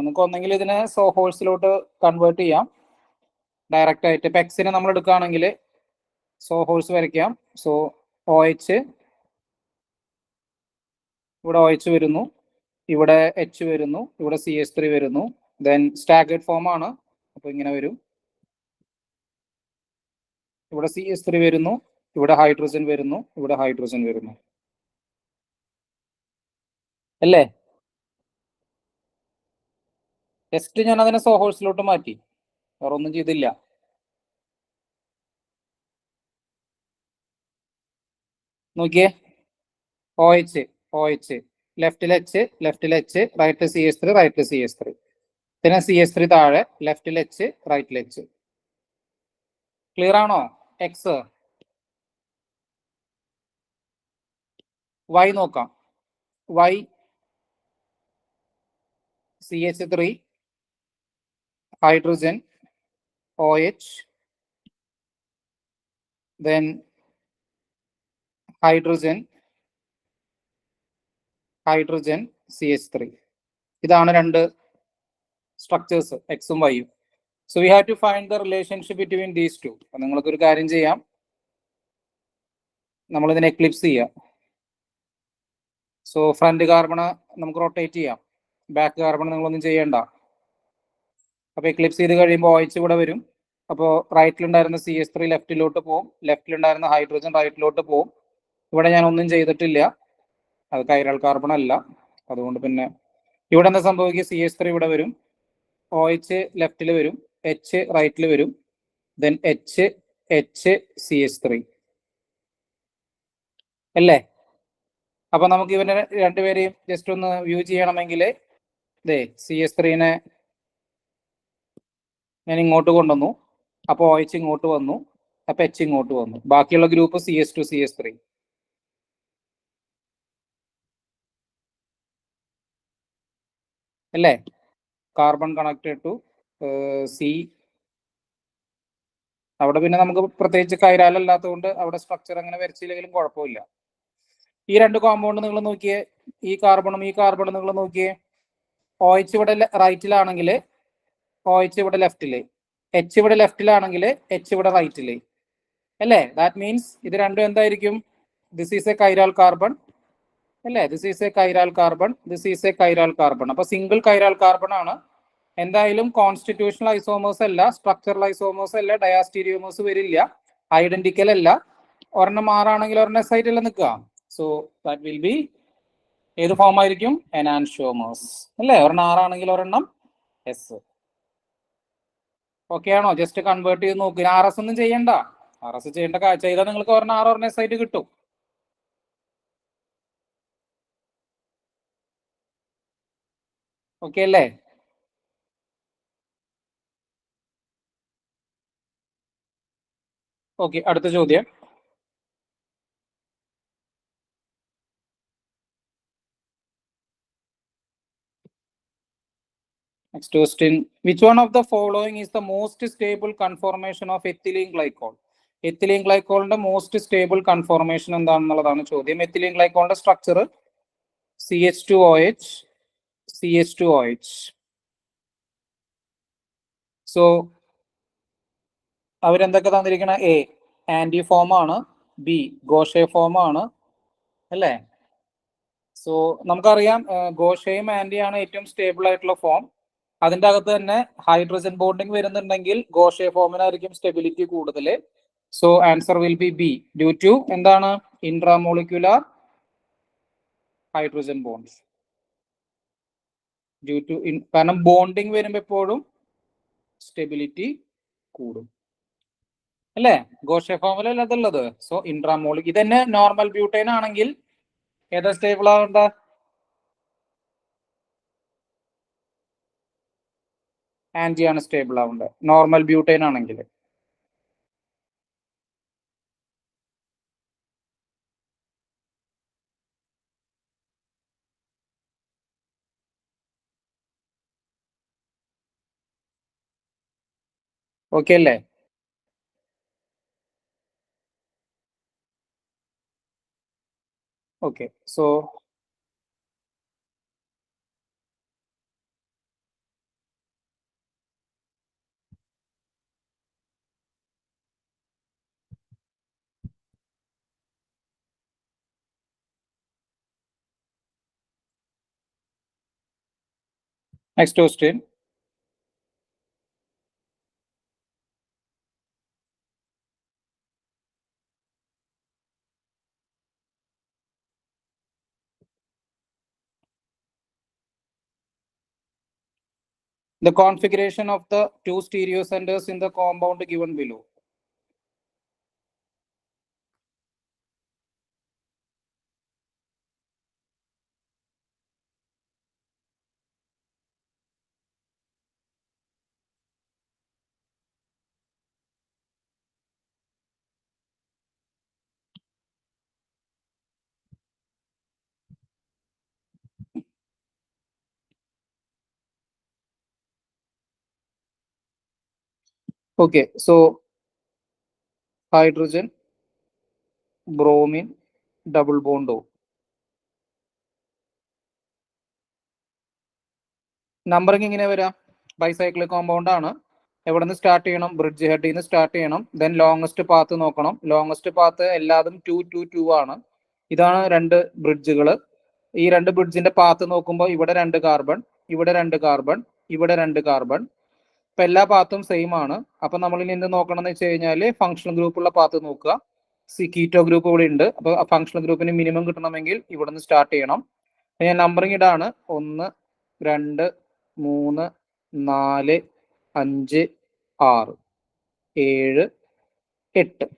നമുക്ക് ഒന്നെങ്കിൽ ഇതിനെ സോഹോഴ്സിലോട്ട് കൺവേർട്ട് ചെയ്യാം ഡയറക്റ്റ് ആയിട്ട്. ഇപ്പൊ എക്സിനെ നമ്മൾ എടുക്കുകയാണെങ്കിൽ സോഹോഴ്സ് വരയ്ക്കാം. സോ OH, ഇവിടെ OH വരുന്നു, ഇവിടെ H വരുന്നു, ഇവിടെ CH3 വരുന്നു. ദെൻ സ്റ്റാഗേർഡ് ഫോം ആണ്, അപ്പൊ ഇങ്ങനെ വരും. ഇവിടെ CH3 വരുന്നു, ഇവിടെ ഹൈഡ്രജൻ വരുന്നു, ഇവിടെ ഹൈഡ്രജൻ വരുന്നു, അല്ലേ? ജസ്റ്റ് ഞാൻ അതിനെ സോഹോഴ്സിലോട്ട് മാറ്റി, വേറെ ഒന്നും ചെയ്തില്ല. നോക്കിയേ, OH ലെഫ്റ്റിൽ H, റൈറ്റിൽ CH3, റൈറ്റിൽ CH3, പിന്നെ CH3 താഴെ, ലെഫ്റ്റിൽ H, റൈറ്റിൽ H. ക്ലിയർ ആണോ? എക്സ് Y നോക്കാം. Y CH3, hydrogen, OH, then hydrogen, CH3. ഇതാണ് രണ്ട് സ്ട്രക്ചേഴ്സ്, എക്സും വൈയും. So we have to find the relationship between these two. നിങ്ങൾക്കൊരു കാര്യം ചെയ്യാം, നമ്മളിതിനെ എക്ലിപ്സ് ചെയ്യാം. സോ ഫ്രണ്ട് കാർബണ് നമുക്ക് റൊട്ടേറ്റ് ചെയ്യാം, ബാക്ക് കാർബൺ നിങ്ങളൊന്നും ചെയ്യണ്ട. അപ്പൊ എക്ലിപ്സ് ചെയ്ത് കഴിയുമ്പോൾ OH ഇവിടെ വരും. അപ്പോൾ റൈറ്റിലുണ്ടായിരുന്ന CH3 ലെഫ്റ്റിലോട്ട് പോകും, ലെഫ്റ്റിലുണ്ടായിരുന്ന ഹൈഡ്രജൻ റൈറ്റിലോട്ട് പോകും. ഇവിടെ ഞാൻ ഒന്നും ചെയ്തിട്ടില്ല, അത് കൈറൽ കാർബൺ അല്ല, അതുകൊണ്ട് പിന്നെ ഇവിടെ എന്താ സംഭവിക്കുക? CH3 ഇവിടെ വരും, OH ലെഫ്റ്റിൽ വരും, H റൈറ്റിൽ വരും, ദെൻ H CH3, അല്ലേ? അപ്പൊ നമുക്ക് ഇവനെ രണ്ടുപേരെയും ജസ്റ്റ് ഒന്ന് വ്യൂ ചെയ്യണമെങ്കിൽ CH3നെ ഞാൻ ഇങ്ങോട്ട് കൊണ്ടുവന്നു, അപ്പോൾ OH ഇങ്ങോട്ട് വന്നു, അപ്പൊ H ഇങ്ങോട്ട് വന്നു, ബാക്കിയുള്ള ഗ്രൂപ്പ് CH2 CH3, അല്ലേ? Carbon connected to C. അവിടെ പിന്നെ നമുക്ക് പ്രത്യേകിച്ച് കൈരാലല്ലാത്തതുകൊണ്ട് അവിടെ സ്ട്രക്ചർ അങ്ങനെ വരച്ചില്ലെങ്കിലും കുഴപ്പമില്ല. ഈ രണ്ട് കോമ്പൗണ്ട് നിങ്ങൾ നോക്കിയേ, ഈ കാർബണും നിങ്ങൾ നോക്കിയേ. OH ഇവിടെ റൈറ്റിലാണെങ്കിൽ OH ഇവിടെ ലെഫ്റ്റില്, H ഇവിടെ ലെഫ്റ്റിലാണെങ്കിൽ H ഇവിടെ റൈറ്റില്, അല്ലേ? ദാറ്റ് മീൻസ് ഇത് രണ്ടും എന്തായിരിക്കും? This is a chiral carbon, അല്ലേ? This is a chiral carbon, this is a chiral carbon. അപ്പൊ സിംഗിൾ കൈരാൽ കാർബൺ ആണ്. എന്തായാലും കോൺസ്റ്റിറ്റ്യൂഷണൽ ഐസോമേഴ്സ് അല്ല, സ്ട്രക്ചറൽ ഐസോമേഴ്സ് അല്ല, ഡയാസ്റ്റീരിയോമേഴ്സ് വരില്ല, ഐഡന്റിക്കൽ അല്ല. ഒരെണ്ണം ആറാണെങ്കിൽ ഒരെണ്ണം എസ് ആയിട്ടല്ല നിൽക്കുക. സോ ദാറ്റ് വിൽ ബി ഏത് ഫോം ആയിരിക്കും? എനാൻഷ്യോമേഴ്സ്, അല്ലേ? ഒരെണ്ണം ആറാണെങ്കിൽ ഒരെണ്ണം എസ്. ഓക്കെ ആണോ? ജസ്റ്റ് കൺവേർട്ട് ചെയ്ത് നോക്കുക. RS ഒന്നും ചെയ്യണ്ട, RS ചെയ്താൽ നിങ്ങൾക്ക് ഒരെണ്ണം ആറ് ഒരെണ്ണം എസ് ആയിട്ട് കിട്ടും. ഓക്കെ അല്ലേ? ഓക്കെ, അടുത്ത ചോദ്യം. Next question. Which one of the following is the most stable conformation of ethylene glycol? Ethylene ഗ്ലൈക്കോളിന്റെ മോസ്റ്റ് സ്റ്റേബിൾ കൺഫോർമേഷൻ എന്താണെന്നുള്ളതാണ് ചോദ്യം. എത്തിലീൻ ഗ്ലൈക്കോളിന്റെ സ്ട്രക്ചർ CH2OH, CH2OH. സോ അവരെന്തൊക്കെ തന്നിരിക്കണ? എ ആന്റി ഫോം ആണ്, ബി ഗോഷെ ഫോം ആണ്, അല്ലേ? സോ നമുക്കറിയാം ഗോഷയും ആന്റിയാണ് ഏറ്റവും സ്റ്റേബിൾ ആയിട്ടുള്ള ഫോം. അതിൻ്റെ അകത്ത് തന്നെ ഹൈഡ്രജൻ ബോണ്ടിങ് വരുന്നുണ്ടെങ്കിൽ ഗോഷെ ഫോമിനായിരിക്കും സ്റ്റെബിലിറ്റി കൂടുതൽ. So answer will B B, due to എന്താണ്? Intramolecular hydrogen bonds. Due to കാരണം ബോണ്ടിങ് വരുമ്പോൾ എപ്പോഴും സ്റ്റെബിലിറ്റി കൂടും, അല്ലേ? ഗോഷെ ഫോമിലല്ല അതുള്ളത്. സോ ഇൻട്രാമോളിക് ഇത് തന്നെ നോർമൽ ബ്യൂട്ടൈൻ ആണെങ്കിൽ ഏതാ സ്റ്റേബിൾ ആവേണ്ട? ആന്റിയാണ് സ്റ്റേബിൾ ആവേണ്ടത് നോർമൽ ബ്യൂട്ടൈൻ ആണെങ്കിൽ. ഓക്കെ അല്ലേ? Okay, so next question. The configuration of the two stereo centers in the compound given below. Okay, so hydrogen, bromine, double bond O. Numbering ഇങ്ങനെ വരാം. Bicyclic compound ആണ്. എവിടെ നിന്ന് start ചെയ്യണം? Bridge ഹെഡിൽ നിന്ന് start ചെയ്യണം. ദെൻ ലോങ്സ്റ്റ് പാത്ത് നോക്കണം. Longest path എല്ലാതും 2 2 2 ആണ്. ഇതാണ് രണ്ട് ബ്രിഡ്ജുകൾ. ഈ രണ്ട് ബ്രിഡ്ജിന്റെ പാത്ത് നോക്കുമ്പോൾ ഇവിടെ 2 കാർബൺ, ഇവിടെ 2 കാർബൺ, ഇവിടെ 2 കാർബൺ. ഇപ്പൊ എല്ലാ പാത്തും സെയിം ആണ്. അപ്പൊ നമ്മൾ ഇനി എന്ത് നോക്കണം എന്ന് വെച്ച് കഴിഞ്ഞാൽ ഫങ്ഷണൽ ഗ്രൂപ്പുള്ള പാത്ത് നോക്കുക. കീറ്റോ ഗ്രൂപ്പ് ഇവിടെ ഉണ്ട്. അപ്പൊ ഫങ്ഷണൽ ഗ്രൂപ്പിന് മിനിമം കിട്ടണമെങ്കിൽ ഇവിടെ നിന്ന് സ്റ്റാർട്ട് ചെയ്യണം. ഞാൻ നമ്പറിങ് ഇടാണ്. 1 2 3 4 5 6 7 8.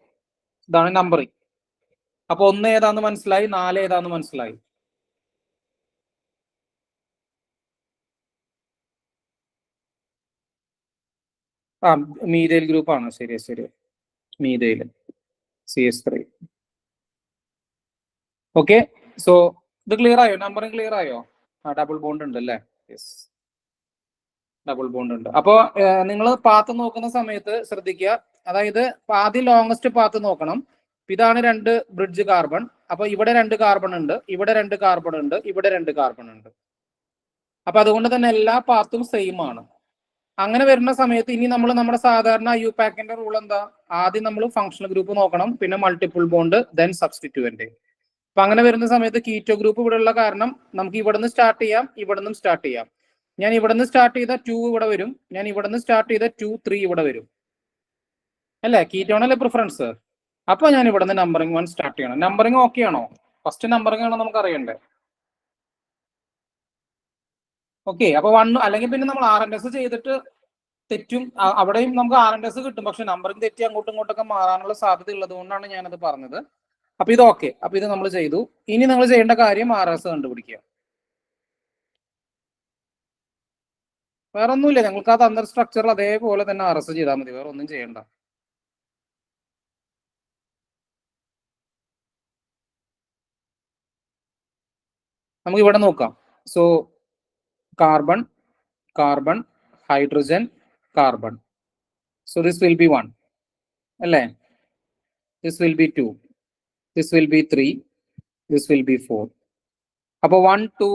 ഇതാണ് നമ്പറിങ്. അപ്പൊ 1 ഏതാന്ന് മനസ്സിലായി, 4 ഏതാന്ന് മനസ്സിലായി. ആ മീതൈൽ ഗ്രൂപ്പ് ആണ്. ശരി ശരി, മീതൈൽ CH3. ഓക്കെ, സോ ഇത് ക്ലിയർ ആയോ? നമ്പറിങ് ക്ലിയർ ആയോ? ആ ഡബിൾ ബോണ്ട് ഉണ്ട് അല്ലേ? യെസ്, ഡബിൾ ബോണ്ട് ഉണ്ട്. അപ്പോ നിങ്ങൾ പാത്ത് നോക്കുന്ന സമയത്ത് ശ്രദ്ധിക്കുക. അതായത് ആദ്യം ലോങ്സ്റ്റ് പാത്ത് നോക്കണം. ഇതാണ് 2 ബ്രിഡ്ജ് കാർബൺ. അപ്പൊ ഇവിടെ 2 കാർബൺ ഉണ്ട്, ഇവിടെ 2 കാർബൺ ഉണ്ട്, ഇവിടെ 2 കാർബൺ ഉണ്ട്. അപ്പൊ അതുകൊണ്ട് തന്നെ എല്ലാ പാത്തും സെയിം ആണ്. അങ്ങനെ വരുന്ന സമയത്ത് ഇനി നമ്മൾ നമ്മുടെ സാധാരണ യുപാക്കിന്റെ റൂൾ എന്താ? ആദ്യം നമ്മൾ ഫങ്ഷണൽ ഗ്രൂപ്പ് നോക്കണം, പിന്നെ മൾട്ടിപ്പിൾ ബോണ്ട്, ദെൻ സബ്സ്റ്റിറ്റ്യൂവന്റ്. അപ്പൊ അങ്ങനെ വരുന്ന സമയത്ത് കീറ്റോ ഗ്രൂപ്പ് ഇവിടെ ഉള്ള കാരണം നമുക്ക് ഇവിടെ നിന്ന് സ്റ്റാർട്ട് ചെയ്യാം, ഇവിടെ നിന്നും സ്റ്റാർട്ട് ചെയ്യാം. ഞാൻ ഇവിടെ നിന്ന് സ്റ്റാർട്ട് ചെയ്ത 2 ഇവിടെ വരും, ഞാൻ ഇവിടെ നിന്ന് സ്റ്റാർട്ട് ചെയ്ത 2 3 ഇവിടെ വരും, അല്ലേ? കീറ്റോണല്ലേ പ്രിഫറൻസ്. അപ്പൊ ഞാൻ ഇവിടെ നിന്ന് നമ്പറിങ് 1 സ്റ്റാർട്ട് ചെയ്യണം. നമ്പറിങ് ഓക്കെ ആണോ? ഫസ്റ്റ് നമ്പറിങ് ആണോ നമുക്ക് അറിയണ്ടേ? ഓക്കെ, അപ്പൊ 1 അല്ലെങ്കിൽ പിന്നെ നമ്മൾ RNS ചെയ്തിട്ട് തെറ്റും. അവിടെയും നമുക്ക് RNS കിട്ടും, പക്ഷെ നമ്പറിങ് തെറ്റി അങ്ങോട്ടും ഇങ്ങോട്ടൊക്കെ മാറാനുള്ള സാധ്യത ഉള്ളത് കൊണ്ടാണ് ഞാനത് പറഞ്ഞത്. അപ്പൊ ഇത് ഓക്കെ, അപ്പൊ ഇത് നമ്മൾ ചെയ്തു. ഇനി നിങ്ങൾ ചെയ്യേണ്ട കാര്യം RS കണ്ടുപിടിക്കുക. വേറെ ഒന്നുമില്ല, ഞങ്ങൾക്ക് ആ തന്ന സ്ട്രക്ചറിൽ അതേപോലെ തന്നെ RS ചെയ്താൽ മതി, വേറെ ഒന്നും ചെയ്യണ്ട. നമുക്ക് ഇവിടെ നോക്കാം. So carbon, carbon, hydrogen, carbon. So this will be 1, അല്ലേ? This will be 2, this will be 3, this will be 4. അപ്പോൾ 1 2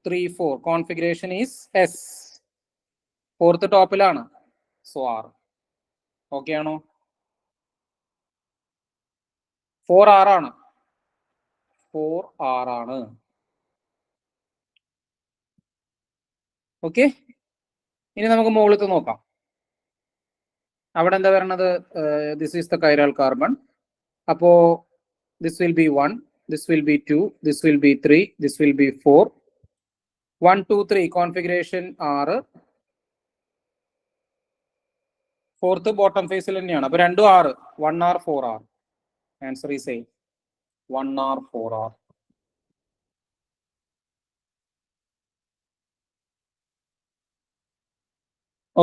3 4 കോൺഫിഗറേഷൻ ഈസ് എസ്. ഫോർത്ത് ടോപ്പിലാണ്. So R. ഓക്കെ ആണോ? 4R ആണ്. 4R ആണ്. ഓക്കെ, ഇനി നമുക്ക് മുകളിലത്തെ നോക്കാം. അവിടെ എന്താ പറയണത്? This is the chiral carbon. അപ്പോ this will be 1, this will be 2, this will be 3, this will be 4. 1 2 3 configuration 6. Fourth bottom ഫേസിൽ തന്നെയാണ്. അപ്പൊ രണ്ടും 6. 1R 4R. Answer is A. 1R 4R.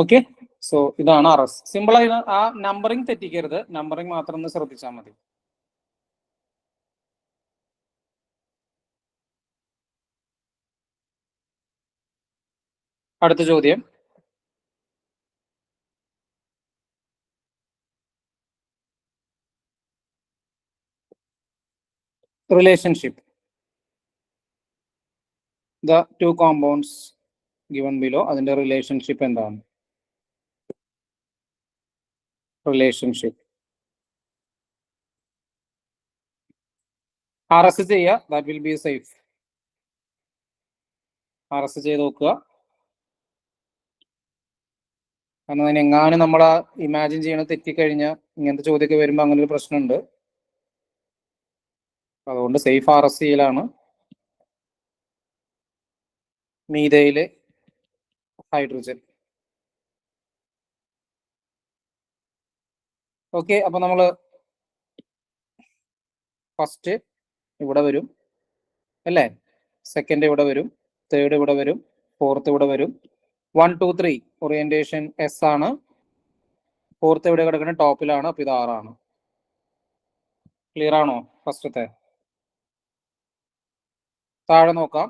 Okay, so ഇതാണ് RS. സിമ്പിൾ ആയി. ആ numbering തെറ്റിക്കരുത്, numbering മാത്രം ഒന്ന് ശ്രദ്ധിച്ചാൽ മതി. അടുത്ത ചോദ്യം. Relationship. The two compounds given below, അതിന്റെ റിലേഷൻഷിപ്പ് എന്താണ്? റിലേഷൻഷിപ്പ് RS ചെയ്യുക. That will be safe. RS ചെയ്ത് നോക്കുക. കാരണം അതിനെങ്ങാനും നമ്മൾ ഇമാജിൻ ചെയ്യണത് തെറ്റിക്കഴിഞ്ഞാൽ ഇങ്ങനത്തെ ചോദ്യമൊക്കെ വരുമ്പോൾ അങ്ങനെ ഒരു പ്രശ്നമുണ്ട്. അതുകൊണ്ട് സേഫ് RS ചെയ്യലാണ്. മീഥൈല് ഹൈഡ്രജൻ. ഓക്കെ, അപ്പൊ നമ്മൾ ഫസ്റ്റ് ഇവിടെ വരും അല്ലേ, സെക്കൻഡ് ഇവിടെ വരും, തേർഡ് ഇവിടെ വരും, ഫോർത്ത് ഇവിടെ വരും. 1 2 3 ഓറിയന്റേഷൻ എസ് ആണ്. ഫോർത്ത് ഇവിടെ കിടക്കുന്ന ടോപ്പിലാണ്. അപ്പൊ ഇത് 6 ആണ്. ക്ലിയർ ആണോ? ഫസ്റ്റത്തെ താഴെ നോക്കാം.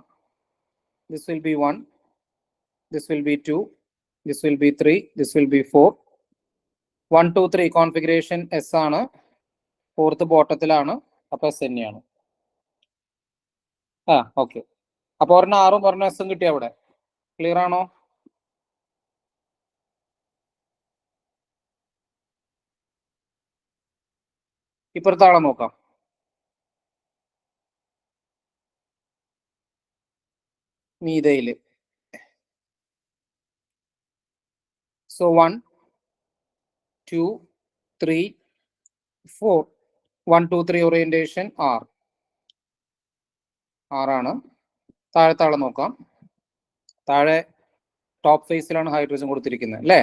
This will be 1, this will be 2, this will be 3, this will be 4. 1 2 3 configuration S ആണ്. ഫോർത്ത് ബോട്ടത്തിലാണ്. അപ്പൊ എസ് തന്നെയാണ്. ഓക്കെ, അപ്പൊ ഒരെണ്ണം 6ഉം ഒരെണ്ണം എസും കിട്ടിയ അവിടെ. ക്ലിയർ ആണോ? ഇപ്പുറത്താളെ നോക്കാം. മീഥൈല്. സോ 1 2 3 4. 1 2 3 ഓറിയന്റേഷൻ R ആണ്. താഴെ നോക്കാം. താഴെ ടോപ്പ് ഫേസിലാണ് ഹൈഡ്രജൻ കൊടുത്തിരിക്കുന്നത് അല്ലേ?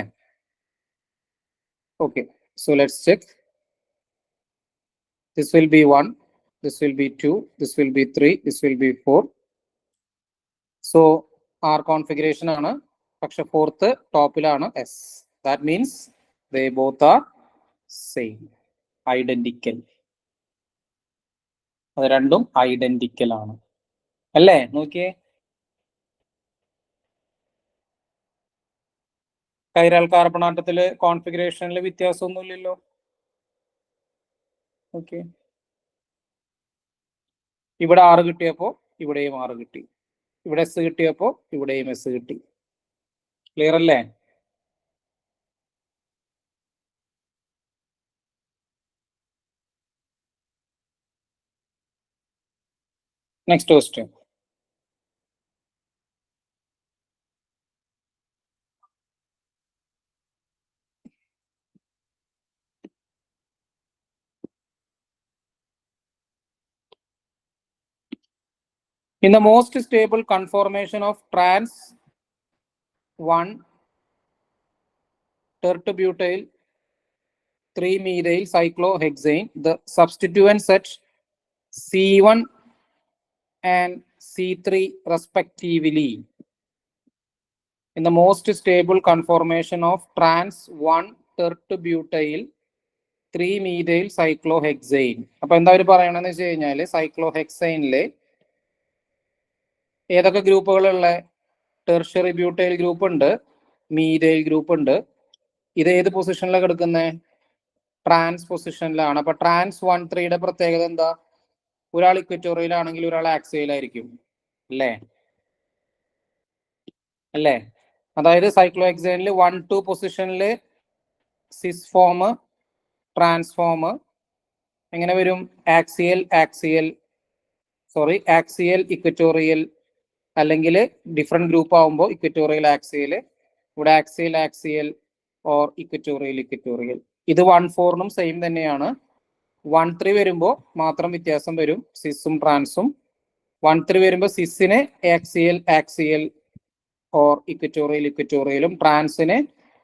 Okay, so let's check. This will be 1, this will be 2, this will be 3, this will be 4. So R configuration ആണ്. പക്ഷെ ഫോർത്ത് ടോപ്പിലാണ് S. That means they both are same, identical. അത് രണ്ടും ഐഡന്റിക്കൽ ആണ് അല്ലേ? നോക്കിയേ, കൈറൽ കാർബണാറ്റത്തില് കോൺഫിഗറേഷനിൽ വ്യത്യാസമൊന്നുമില്ലല്ലോ. ഓക്കെ, ഇവിടെ 6 കിട്ടിയപ്പോ ഇവിടെയും 6 കിട്ടി. ഇവിടെ എസ് കിട്ടിയപ്പോ ഇവിടെയും എസ് കിട്ടി. ക്ലിയർ അല്ലേ? Next question. In the most stable conformation of trans 1 terbutyl 3 methyl cyclohexane, the substituents at C1 and C3 respectively. In the most stable conformation of trans 1 terbutyl 3 methyl cyclohexane. അപ്പൊ എന്താ അവർ പറയണെന്ന് വെച്ച് കഴിഞ്ഞാല് സൈക്ലോഹെക്സൈനിലെ ഏതൊക്കെ ഗ്രൂപ്പുകളുള്ള? Tertiary butyl group ഉണ്ട്, methyl group ഉണ്ട്. ഇത് ഏത് പൊസിഷനിലാണ് കിടക്കുന്നത്? ട്രാൻസ് പൊസിഷനിലാണ്. അപ്പൊ ട്രാൻസ് 1 3യുടെ പ്രത്യേകത എന്താ? ഒരാൾ ഇക്വറ്റോറിയലാണെങ്കിൽ ഒരാൾ ആക്സിയലായിരിക്കും അല്ലേ? അതായത് സൈക്ലോ ഹെക്സേനിൽ 1-2 പൊസിഷനിൽ സിസ് ഫോം, ട്രാൻസ്ഫോം എങ്ങനെ വരും? ആക്സിയൽ ഇക്വറ്റോറിയൽ, അല്ലെങ്കിൽ ഡിഫറെന്റ് ഗ്രൂപ്പ് ആവുമ്പോൾ ഇക്വറ്റോറിയൽ ആക്സിയൽ, ഇവിടെ ആക്സിയൽ ഓർ ഇക്വറ്റോറിയൽ. ഇത് 1-4 സെയിം തന്നെയാണ്. 1-3 വരുമ്പോൾ മാത്രം വ്യത്യാസം വരും, സിസും ട്രാൻസും. 1-3 വരുമ്പോൾ സിസിന് ആക്സിയൽ ഓർ ഇക്വറ്റോറിയലും ട്രാൻസിന്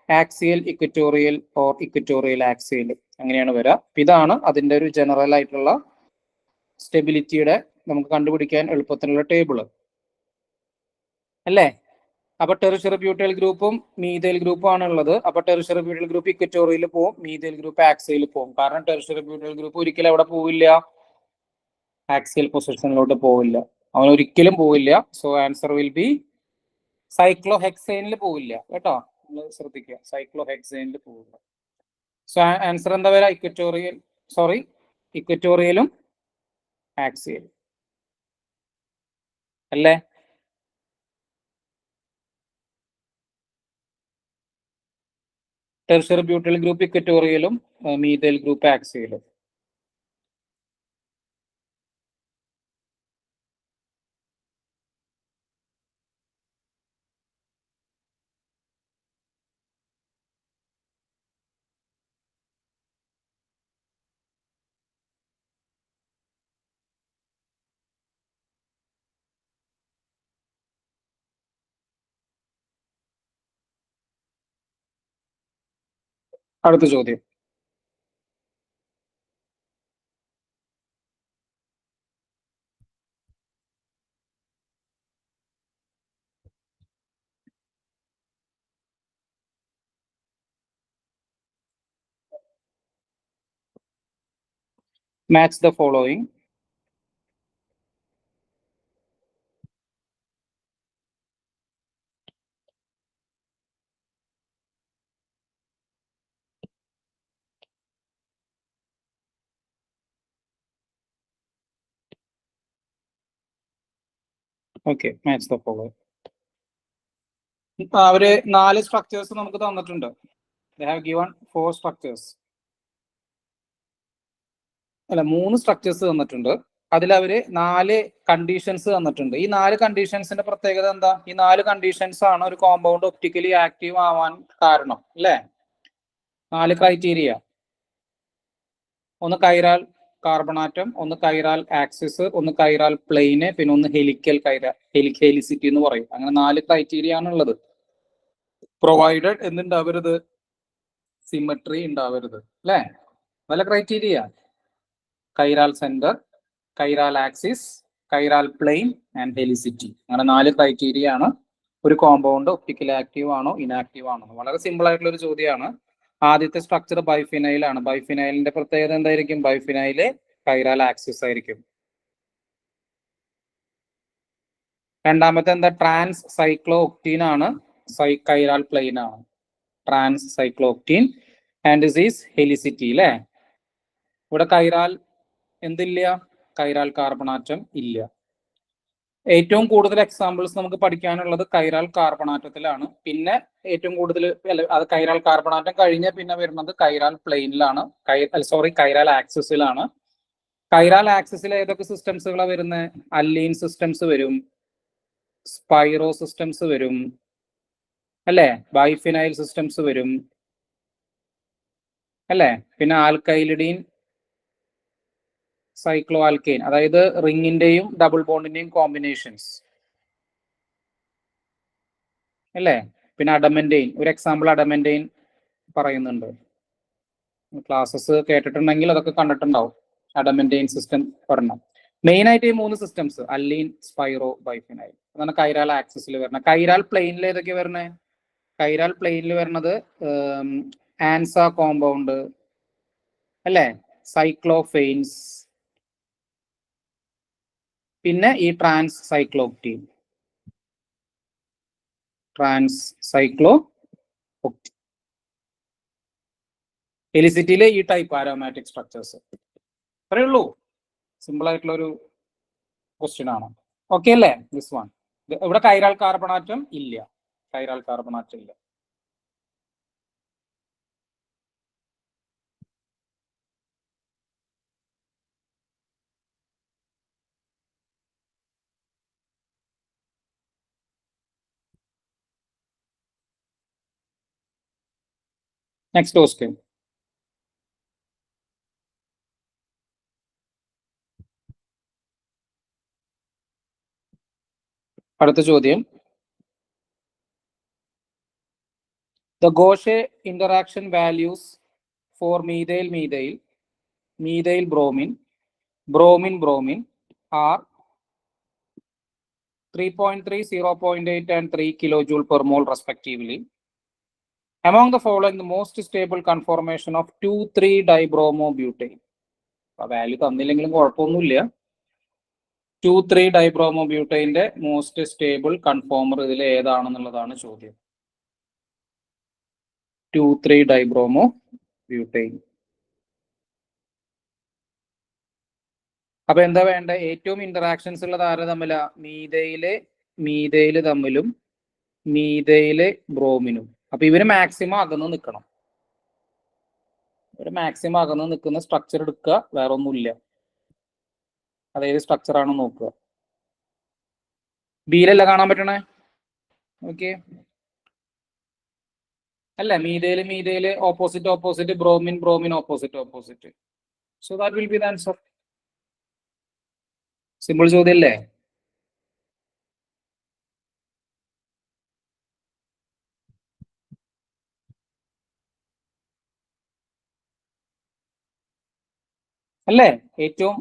axial equatorial or equatorial axial, അങ്ങനെയാണ് വരിക. ഇതാണ് അതിന്റെ ഒരു ജനറൽ ആയിട്ടുള്ള സ്റ്റെബിലിറ്റിയുടെ നമുക്ക് കണ്ടുപിടിക്കാൻ എളുപ്പത്തിനുള്ള ടേബിള് അല്ലേ? അപ്പൊ ടെറിഷ്യറി ബ്യൂട്ടൈൽ ഗ്രൂപ്പും മീഥൈൽ ഗ്രൂപ്പും ആണ് ഉള്ളത്. അപ്പൊ ടെറിഷ്യറി ബ്യൂട്ടൈൽ ഗ്രൂപ്പ് ഇക്വറ്റോറിയൽ പോകും, മീഥൈൽ ഗ്രൂപ്പ് ആക്സിയൽ പോകും. കാരണം ടെറിഷ്യറി ബ്യൂട്ടൈൽ ഗ്രൂപ്പ് ഒരിക്കലും അവിടെ പോവില്ല, ആക്സിയൽ പൊസിഷനിലോട്ട് പോവില്ല, അവൻ ഒരിക്കലും പോവില്ല. സോ ആൻസർ വിൽ ബി സൈക്ലോ ഹെക്സൈനിൽ പോവില്ല കേട്ടോ, നിങ്ങൾ ശ്രദ്ധിക്കുക, സൈക്ലോ ഹെക്സൈനിൽ പോവില്ല. സോ ആൻസർ എന്താ വരാ? ഇക്വറ്റോറിയലും ആക്സിയലും അല്ലേ? ടെറിഷ്യറി ബ്യൂട്ടൈൽ ഗ്രൂപ്പ് ഇക്വറ്റോറിയലും മീഥൈൽ ഗ്രൂപ്പ് ആക്സിയലും. അടുത്ത ചോദ്യം. Match the following. Okay, match the following. അവര് 4 സ്ട്രക്ചേഴ്സ് നമുക്ക് തന്നിട്ടുണ്ട്. They have given 4 structures. അല്ല, 3 സ്ട്രക്ചേഴ്സ് തന്നിട്ടുണ്ട്. അതിൽ അവര് 4 കണ്ടീഷൻസ് തന്നിട്ടുണ്ട്. ഈ 4 കണ്ടീഷൻസിന്റെ പ്രത്യേകത എന്താ? ഈ 4 കണ്ടീഷൻസ് ആണ് ഒരു കോമ്പൗണ്ട് ഒപ്റ്റിക്കലി ആക്റ്റീവ് ആവാൻ കാരണം അല്ലേ? 4 ക്രൈറ്റീരിയ. ഒന്ന് കൈറാൽ കാർബണാറ്റം, ഒന്ന് കൈറാൽ ആക്സിസ്, ഒന്ന് കൈറാൽ പ്ലെയിന്, പിന്നെ ഒന്ന് ഹെലിസിറ്റി എന്ന് പറയും. അങ്ങനെ 4 ക്രൈറ്റീരിയ ആണ് ഉള്ളത്. പ്രൊവൈഡഡ് എന്തുണ്ടാവരുത്? സിമെട്രി ഉണ്ടാവരുത് അല്ലേ? നല്ല criteria. Chiral centre, chiral axis, chiral plane and helicity. അങ്ങനെ 4 ക്രൈറ്റീരിയ ആണ് ഒരു കോമ്പൗണ്ട് ഒപ്റ്റിക്കലി ആക്റ്റീവ് ആണോ ഇനാക്റ്റീവ് ആണോ. വളരെ സിമ്പിൾ ആയിട്ടുള്ള ഒരു ചോദ്യമാണ്. ആദ്യത്തെ സ്ട്രക്ചർ ബൈഫിനൈൽ ആണ്. ബൈഫിനൈലിന്റെ പ്രത്യേകത എന്തായിരിക്കും? ബൈഫിനൈല് കൈറാൽ ആക്സിസ് ആയിരിക്കും. രണ്ടാമത്തെ എന്താ? ട്രാൻസ് സൈക്ലോ ഒക്ടീൻ ആണ്, കൈറാൽ പ്ലെയിൻ ആണ്. Trans cyclooctene and this is helicity അല്ലേ? ഇവിടെ കൈറാൽ എന്തില്ല? കൈറാൽ കാർബണാറ്റം ഇല്ല. ഏറ്റവും കൂടുതൽ എക്സാമ്പിൾസ് നമുക്ക് പഠിക്കാനുള്ളത് കൈറാൽ കാർബണാറ്റത്തിലാണ്. പിന്നെ ഏറ്റവും കൂടുതൽ അത് കൈറാൽ കാർബണാറ്റം കഴിഞ്ഞ പിന്നെ വരുന്നത് കൈറാൽ പ്ലെയിനിലാണ്, കൈറാൽ ആക്സിസിലാണ്. കൈറാൽ ആക്സിസിൽ ഏതൊക്കെ സിസ്റ്റംസുകളാണ് വരുന്നത്? അല്ലീൻ സിസ്റ്റംസ് വരും, സ്പൈറോ സിസ്റ്റംസ് വരും അല്ലേ? ബൈഫിനൈൽ സിസ്റ്റംസ് വരും അല്ലേ? പിന്നെ ആൽക്കൈലിഡീൻ സൈക്ലോ ആൽക്കെയിൻ, അതായത് റിങ്ങിന്റെയും ഡബിൾ ബോണ്ടിന്റെയും കോമ്പിനേഷൻസ് അല്ലേ? പിന്നെ അഡമന്റെയിൻ, ഒരു എക്സാമ്പിൾ അഡമന്റെയിൻ പറയുന്നുണ്ട്. ക്ലാസ്സസ് കേട്ടിട്ടുണ്ടെങ്കിൽ അതൊക്കെ കണ്ടിട്ടുണ്ടാവും. അഡമന്റെയിൻ സിസ്റ്റം ഒരെണ്ണം. മെയിൻ ആയിട്ട് ഈ 3 സിസ്റ്റംസ് അല്ലീൻ, സ്പൈറോ, ബൈഫിനൈൽ അതാണ് കൈറാൽ ആക്സിസിൽ വരുന്നത്. കൈറാൽ പ്ലെയിനിൽ ഏതൊക്കെ വരുന്നത്? കൈറാൽ പ്ലെയിനിൽ വരുന്നത് ആൻസ കോമ്പൗണ്ട് അല്ലേ? സൈക്ലോഫെയിൻസ്, പിന്നെ ഈ ട്രാൻസ് സൈക്ലോക്ടീൻ. ഹെലിസിറ്റിയിലെ ഈ ടൈപ്പ് ആരോമാറ്റിക് സ്ട്രക്ചേഴ്സ്. അത്രേ ഉള്ളൂ. സിമ്പിൾ ആയിട്ടുള്ള ഒരു ക്വസ്റ്റ്യൻ ആണ്. ഓക്കെ അല്ലേ? This one. ഇവിടെ കൈറാൽ കാർബണാറ്റം ഇല്ല, കൈറാൽ കാർബണാറ്റം ഇല്ല. Next question. അടുത്ത ചോദ്യം. The Gauche interaction values for methyl methyl, methyl bromine, bromine bromine are 3.3, 0.8 and 3 kilojoule per mole respectively. Among the following, the most stable conformation of 2,3-dibromobutane. Value തന്നില്ലെങ്കിലും കുഴപ്പമൊന്നുമില്ല. 2,3-dibromobutane most stable കൺഫോമർ ഇതിൽ ഏതാണെന്നുള്ളതാണ് ചോദ്യം. 2,3-dibromobutane. അപ്പൊ എന്താ വേണ്ട? ഏറ്റവും interactions ഉള്ളത് ആര് തമ്മിലാ? മീതയില് തമ്മിലും മീതയില് ബ്രോമിനും. അപ്പൊ ഇവര് മാക്സിമം അകന്ന് നിൽക്കണം. ഒരു മാക്സിമം അകന്ന് നിൽക്കുന്ന സ്ട്രക്ചർ എടുക്കുക, വേറെ ഒന്നുമില്ല. അതേത് സ്ട്രക്ചർ ആണ് നോക്കുക. ബിയിലല്ല കാണാൻ പറ്റണേ? ഓക്കെ അല്ല, മീതയില് opposite, bromine opposite. So that will be the answer. Simple ചോദ്യം അല്ലേ? അല്ലേ? ഏറ്റവും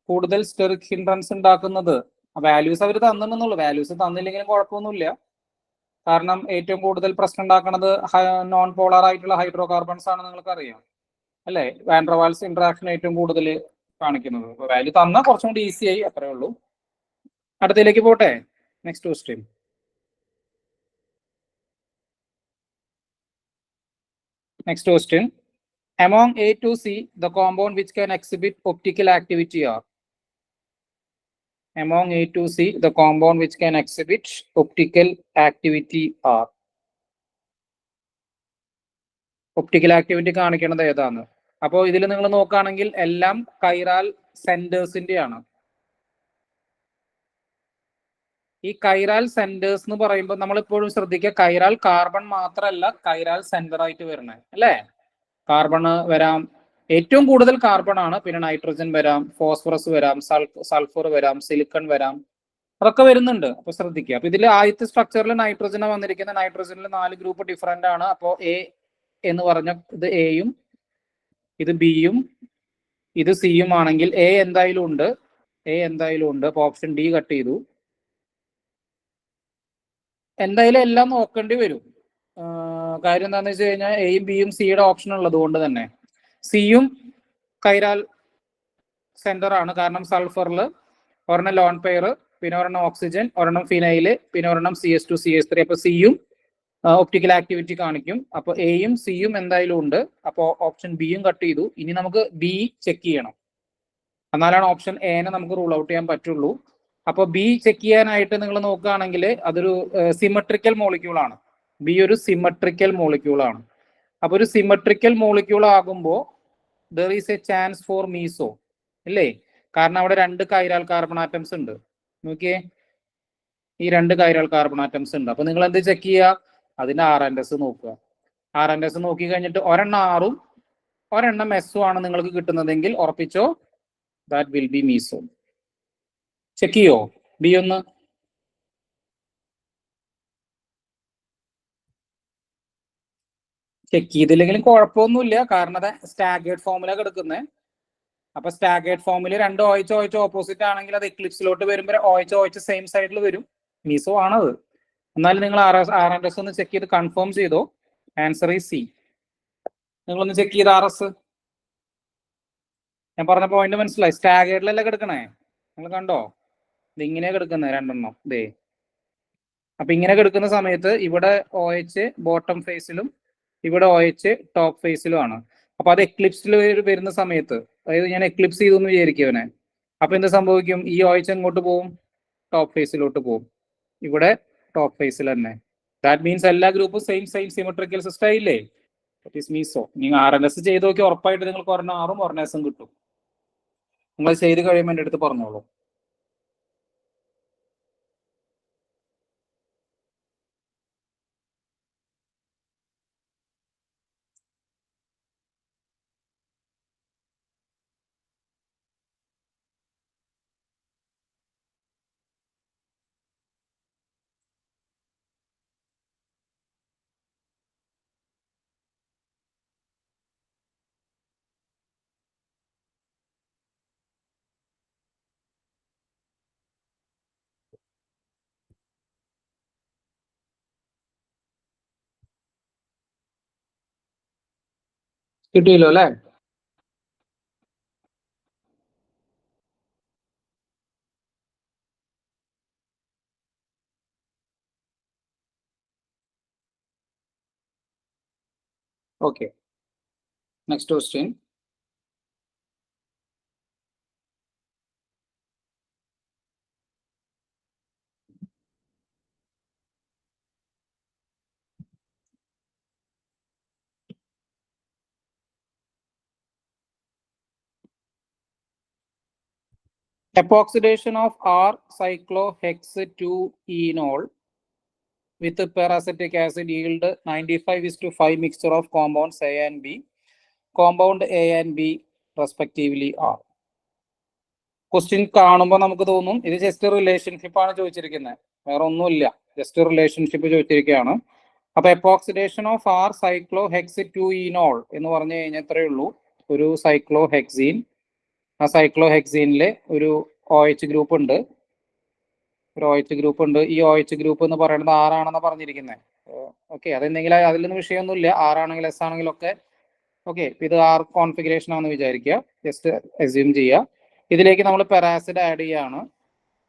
കൂടുതൽ സ്റ്റെറിക് ഹിൻഡ്രൻസ് ഉണ്ടാക്കുന്നത് വാല്യൂസ് അവർ തന്നിട്ടുണ്ടെന്നുള്ളൂ. വാല്യൂസ് തന്നില്ലെങ്കിലും കുഴപ്പമൊന്നുമില്ല. കാരണം ഏറ്റവും കൂടുതൽ പ്രശ്നം ഉണ്ടാക്കുന്നത് നോൺ പോളാർ ആയിട്ടുള്ള ഹൈഡ്രോ കാർബൺസ് ആണ്, നിങ്ങൾക്ക് അറിയാം അല്ലേ? വാൻഡർവാൾസ് ഇന്ററാക്ഷൻ ഏറ്റവും കൂടുതൽ കാണിക്കുന്നത്. വാല്യൂ തന്നാൽ കുറച്ചും കൂടി ഈസി ആയി, അത്രേ ഉള്ളൂ. അടുത്തതിലേക്ക് പോട്ടെ. Next question. Among A to C, the compound which can exhibit optical activity are. Among A to C, the compound which can exhibit optical activity are. Optical activity കാണിക്കുന്നത് ഏതാണ്? അപ്പോൾ ഇതിൽ നിങ്ങൾ നോക്കുകയാണെങ്കിൽ എല്ലാം കൈറാൽ സെന്റേഴ്സിന്റെ ആണ്. ഈ കൈറാൽ സെന്റേഴ്സ് എന്ന് പറയുമ്പോൾ നമ്മൾ ഇപ്പോഴും ശ്രദ്ധിക്കുക, കൈറാൽ കാർബൺ മാത്രമല്ല കൈറാൽ സെന്റർ ആയിട്ട് വരണേ അല്ലേ? കാർബൺ വരാം, ഏറ്റവും കൂടുതൽ കാർബൺ ആണ്. പിന്നെ നൈട്രജൻ വരാം, ഫോസ്ഫറസ് വരാം, സൾഫർ വരാം, സിലിക്കൺ വരാം, അതൊക്കെ വരുന്നുണ്ട്. അപ്പൊ ശ്രദ്ധിക്കുക. അപ്പൊ ഇതിൽ ആദ്യത്തെ സ്ട്രക്ചറിൽ നൈട്രജനാണ് വന്നിരിക്കുന്നത്. നൈട്രജനിൽ 4 ഗ്രൂപ്പ് ഡിഫറെന്റ് ആണ്. അപ്പോൾ എ എന്ന് പറഞ്ഞ ഇത് എയും, ഇത് ബിയും, ഇത് സിയും ആണെങ്കിൽ എ എന്തായാലും ഉണ്ട്. അപ്പൊ ഓപ്ഷൻ ഡി കട്ട് ചെയ്തു. എന്തായാലും എല്ലാം നോക്കേണ്ടി വരും. കാര്യം എന്താണെന്ന് വെച്ച് കഴിഞ്ഞാൽ എയും ബിയും സിയുടെ ഓപ്ഷൻ ഉള്ളത് കൊണ്ട് തന്നെ സിയും കൈറാൽ സെന്റർ ആണ്. കാരണം സൾഫറിൽ ഒരെണ്ണം ലോൺ പെയർ, പിന്നെ ഒരെണ്ണം ഓക്സിജൻ, ഒരെണ്ണം ഫിനൈല്, പിന്നെ ഒരെണ്ണം CH2 CH3. അപ്പൊ സിയും ഒപ്റ്റിക്കൽ ആക്ടിവിറ്റി കാണിക്കും. അപ്പൊ എയും സിയും എന്തായാലും ഉണ്ട്. അപ്പോൾ ഓപ്ഷൻ ബിയും കട്ട് ചെയ്തു. ഇനി നമുക്ക് ബി ചെക്ക് ചെയ്യണം, എന്നാലാണ് ഓപ്ഷൻ എനെ നമുക്ക് റൂൾ ഔട്ട് ചെയ്യാൻ പറ്റുള്ളൂ. അപ്പോൾ ബി ചെക്ക് ചെയ്യാനായിട്ട് നിങ്ങൾ നോക്കുകയാണെങ്കിൽ അതൊരു സിമെട്രിക്കൽ മോളിക്യൂൾ ആണ്. ബി ഒരു സിമെട്രിക്കൽ മോളിക്യൂൾ ആണ്. അപ്പൊ ഒരു സിമെട്രിക്കൽ മോളിക്യൂൾ ആകുമ്പോൾ there is A chance for meso അല്ലേ? കാരണം അവിടെ 2 കൈറാൽ കാർബൺ ആറ്റംസ് ഉണ്ട്. നോക്കിയേ, ഈ 2 കൈറാൽ കാർബൺ ആറ്റംസ് ഉണ്ട്. അപ്പൊ നിങ്ങൾ എന്ത് ചെക്ക് ചെയ്യുക? അതിന്റെ RNS നോക്കുക. RNS നോക്കി കഴിഞ്ഞിട്ട് ഒരെണ്ണം ആറും ഒരെണ്ണം എസ്സും ആണ് നിങ്ങൾക്ക് കിട്ടുന്നതെങ്കിൽ ഉറപ്പിച്ചോ, that will be meso. Check ചെയ്യോ ബി ഒന്ന്? ചെക്ക് ചെയ്തില്ലെങ്കിലും കുഴപ്പമൊന്നുമില്ല, കാരണം അത് സ്റ്റാഗേർഡ് ഫോമിലാണ് കിടക്കുന്നത്. അപ്പൊ സ്റ്റാഗേർഡ് ഫോമിൽ 2 OH ഓപ്പോസിറ്റ് ആണെങ്കിൽ അത് എക്ലിപ്സിലോട്ട് വരുമ്പോൾ OH സെയിം സൈഡിൽ വരും. മീസോ ആണത്. എന്നാലും നിങ്ങൾ RNS ഒന്ന് ചെക്ക് ചെയ്ത് കൺഫേം ചെയ്തോ. ആൻസർ ഈ സി. നിങ്ങളൊന്ന് ചെക്ക് ചെയ്ത് RS. ഞാൻ പറഞ്ഞ പോയിന്റ് മനസ്സിലായി? സ്റ്റാഗേർഡിലല്ല കിടക്കണേ, നിങ്ങൾ കണ്ടോ? ഇതിങ്ങനെ കിടക്കുന്നത് 2 എണ്ണം ഇതേ. അപ്പൊ ഇങ്ങനെ കിടക്കുന്ന സമയത്ത് ഇവിടെ OH ബോട്ടം ഫേസിലും ഇവിടെ OH ടോപ്പ് ഫേസിലും ആണ്. അപ്പൊ അത് എക്ലിപ്സിൽ വരുന്ന സമയത്ത്, അതായത് ഞാൻ എക്ലിപ്സ് ചെയ്തു എന്ന് വിചാരിക്കും അവനെ, അപ്പൊ എന്ത് സംഭവിക്കും? ഈ OH എങ്ങോട്ട് പോവും? ടോപ്പ് ഫേസിലോട്ട് പോവും. ഇവിടെ ടോപ്പ് ഫേസിൽ തന്നെ. ദാറ്റ് മീൻസ് എല്ലാ ഗ്രൂപ്പും സെയിം സിമെട്രിക്കൽ സിസ്റ്റം ആയില്ലേ? That is meso. നിങ്ങൾ RNS ചെയ്ത് നോക്കി ഉറപ്പായിട്ട് നിങ്ങൾക്ക് ഒരെണ്ണം ആറും ഒരെണ്ണം എസും കിട്ടും. നിങ്ങൾ ചെയ്ത് കഴിയുമ്പോൾ എൻ്റെ അടുത്ത് പറഞ്ഞോളൂ. കിട്ടിയല്ലോ അല്ലേ? Okay, next question. Epoxidation of R-cyclohexane-2-enol with peracetic acid yield 95:5 mixture of compounds A and B. Compound A and B respectively are. Question കാണുമ്പോൾ നമുക്ക് തോന്നും ഇത് ജസ്റ്റ് റിലേഷൻഷിപ്പ് ആണ് ചോദിച്ചിരിക്കുന്നത്, വേറെ ഒന്നുമില്ല, ജസ്റ്റ് റിലേഷൻഷിപ്പ് ചോദിച്ചിരിക്കുകയാണ്. അപ്പൊ എപ്പോക്സിഡേഷൻ ഓഫ് R-cyclohexane-2-enol എന്ന് പറഞ്ഞു കഴിഞ്ഞാൽ എത്രയേ ഉള്ളൂ? ഒരു സൈക്ലോഹെക്സീൻ, ആ സൈക്ലോഹെക്സീനിലെ ഒരു OH ഗ്രൂപ്പ് ഉണ്ട്, ഒരു OH ഗ്രൂപ്പ് ഉണ്ട്. ഈ OH ഗ്രൂപ്പ് എന്ന് പറയുന്നത് ആറാണെന്ന് പറഞ്ഞിരിക്കുന്നത്. ഓക്കെ, അതെന്തെങ്കിലും അതിലൊന്നും വിഷയമൊന്നുമില്ല, ആറാണെങ്കിലും എസ് ആണെങ്കിലും ഒക്കെ. ഓക്കെ, ഇത് R കോൺഫിഗറേഷൻ ആണെന്ന് വിചാരിക്കുക, ജസ്റ്റ് അസ്യൂം ചെയ്യുക. ഇതിലേക്ക് നമ്മൾ പെറാസിഡ് ആഡ് ചെയ്യാണ്.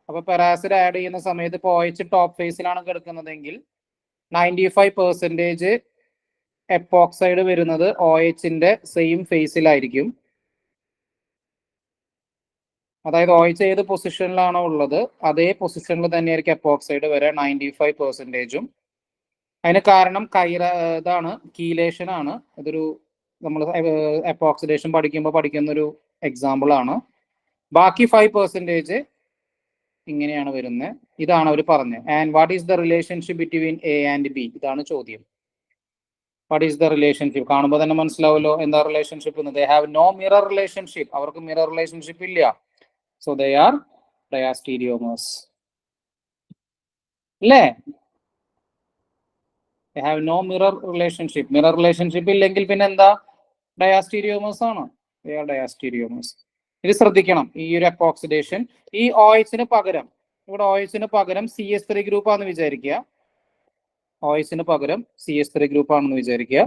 അപ്പൊ പെറാസിഡ് ആഡ് ചെയ്യുന്ന സമയത്ത് ഇപ്പോൾ OH ടോപ്പ് ഫേസിലാണ് കിടക്കുന്നതെങ്കിൽ 95% എപ്പോക്സൈഡ് വരുന്നത് OHന്റെ സെയിം ഫേസിലായിരിക്കും. അതായത് OH ഏത് പൊസിഷനിലാണോ ഉള്ളത് അതേ പൊസിഷനിൽ തന്നെയായിരിക്കും എപ്പോക്സൈഡ് വരെ 95%. അതിന് കാരണം ഇതാണ്, കീലേഷൻ ആണ്. ഇതൊരു നമ്മൾ എപ്പോക്സിഡേഷൻ പഠിക്കുമ്പോൾ പഠിക്കുന്ന ഒരു എക്സാമ്പിൾ ആണ്. ബാക്കി 5% ഇങ്ങനെയാണ് വരുന്നത്. ഇതാണ് അവർ പറഞ്ഞത്. And what is the relationship between A and B? ഇതാണ് ചോദ്യം. What is the relationship? കാണുമ്പോൾ തന്നെ മനസ്സിലാവുമല്ലോ എന്താ റിലേഷൻഷിപ്പ് എന്ന്. They have no mirror relationship. അവർക്ക് മിറർ റിലേഷൻഷിപ്പ് ഇല്ല. സോ ദേ ആർ ഡയാസ്റ്റീരിയോമേഴ്സ് അല്ലേ? They have no mirror relationship. Mirror relationship ഇല്ലെങ്കിൽ പിന്നെ എന്താ? ഡയാസ്റ്റീരിയോമേഴ്സ് ആണ്. They are diastereomers. ഇത് ശ്രദ്ധിക്കണം. ഈ ഒരു എപ്പോക്സിഡേഷൻ, ഈ OHന് പകരം, ഇവിടെ OHന് പകരം CS3 ഗ്രൂപ്പ് ആണെന്ന് വിചാരിക്കുക. OHന് പകരം CS3 ഗ്രൂപ്പ് ആണെന്ന് വിചാരിക്കുക.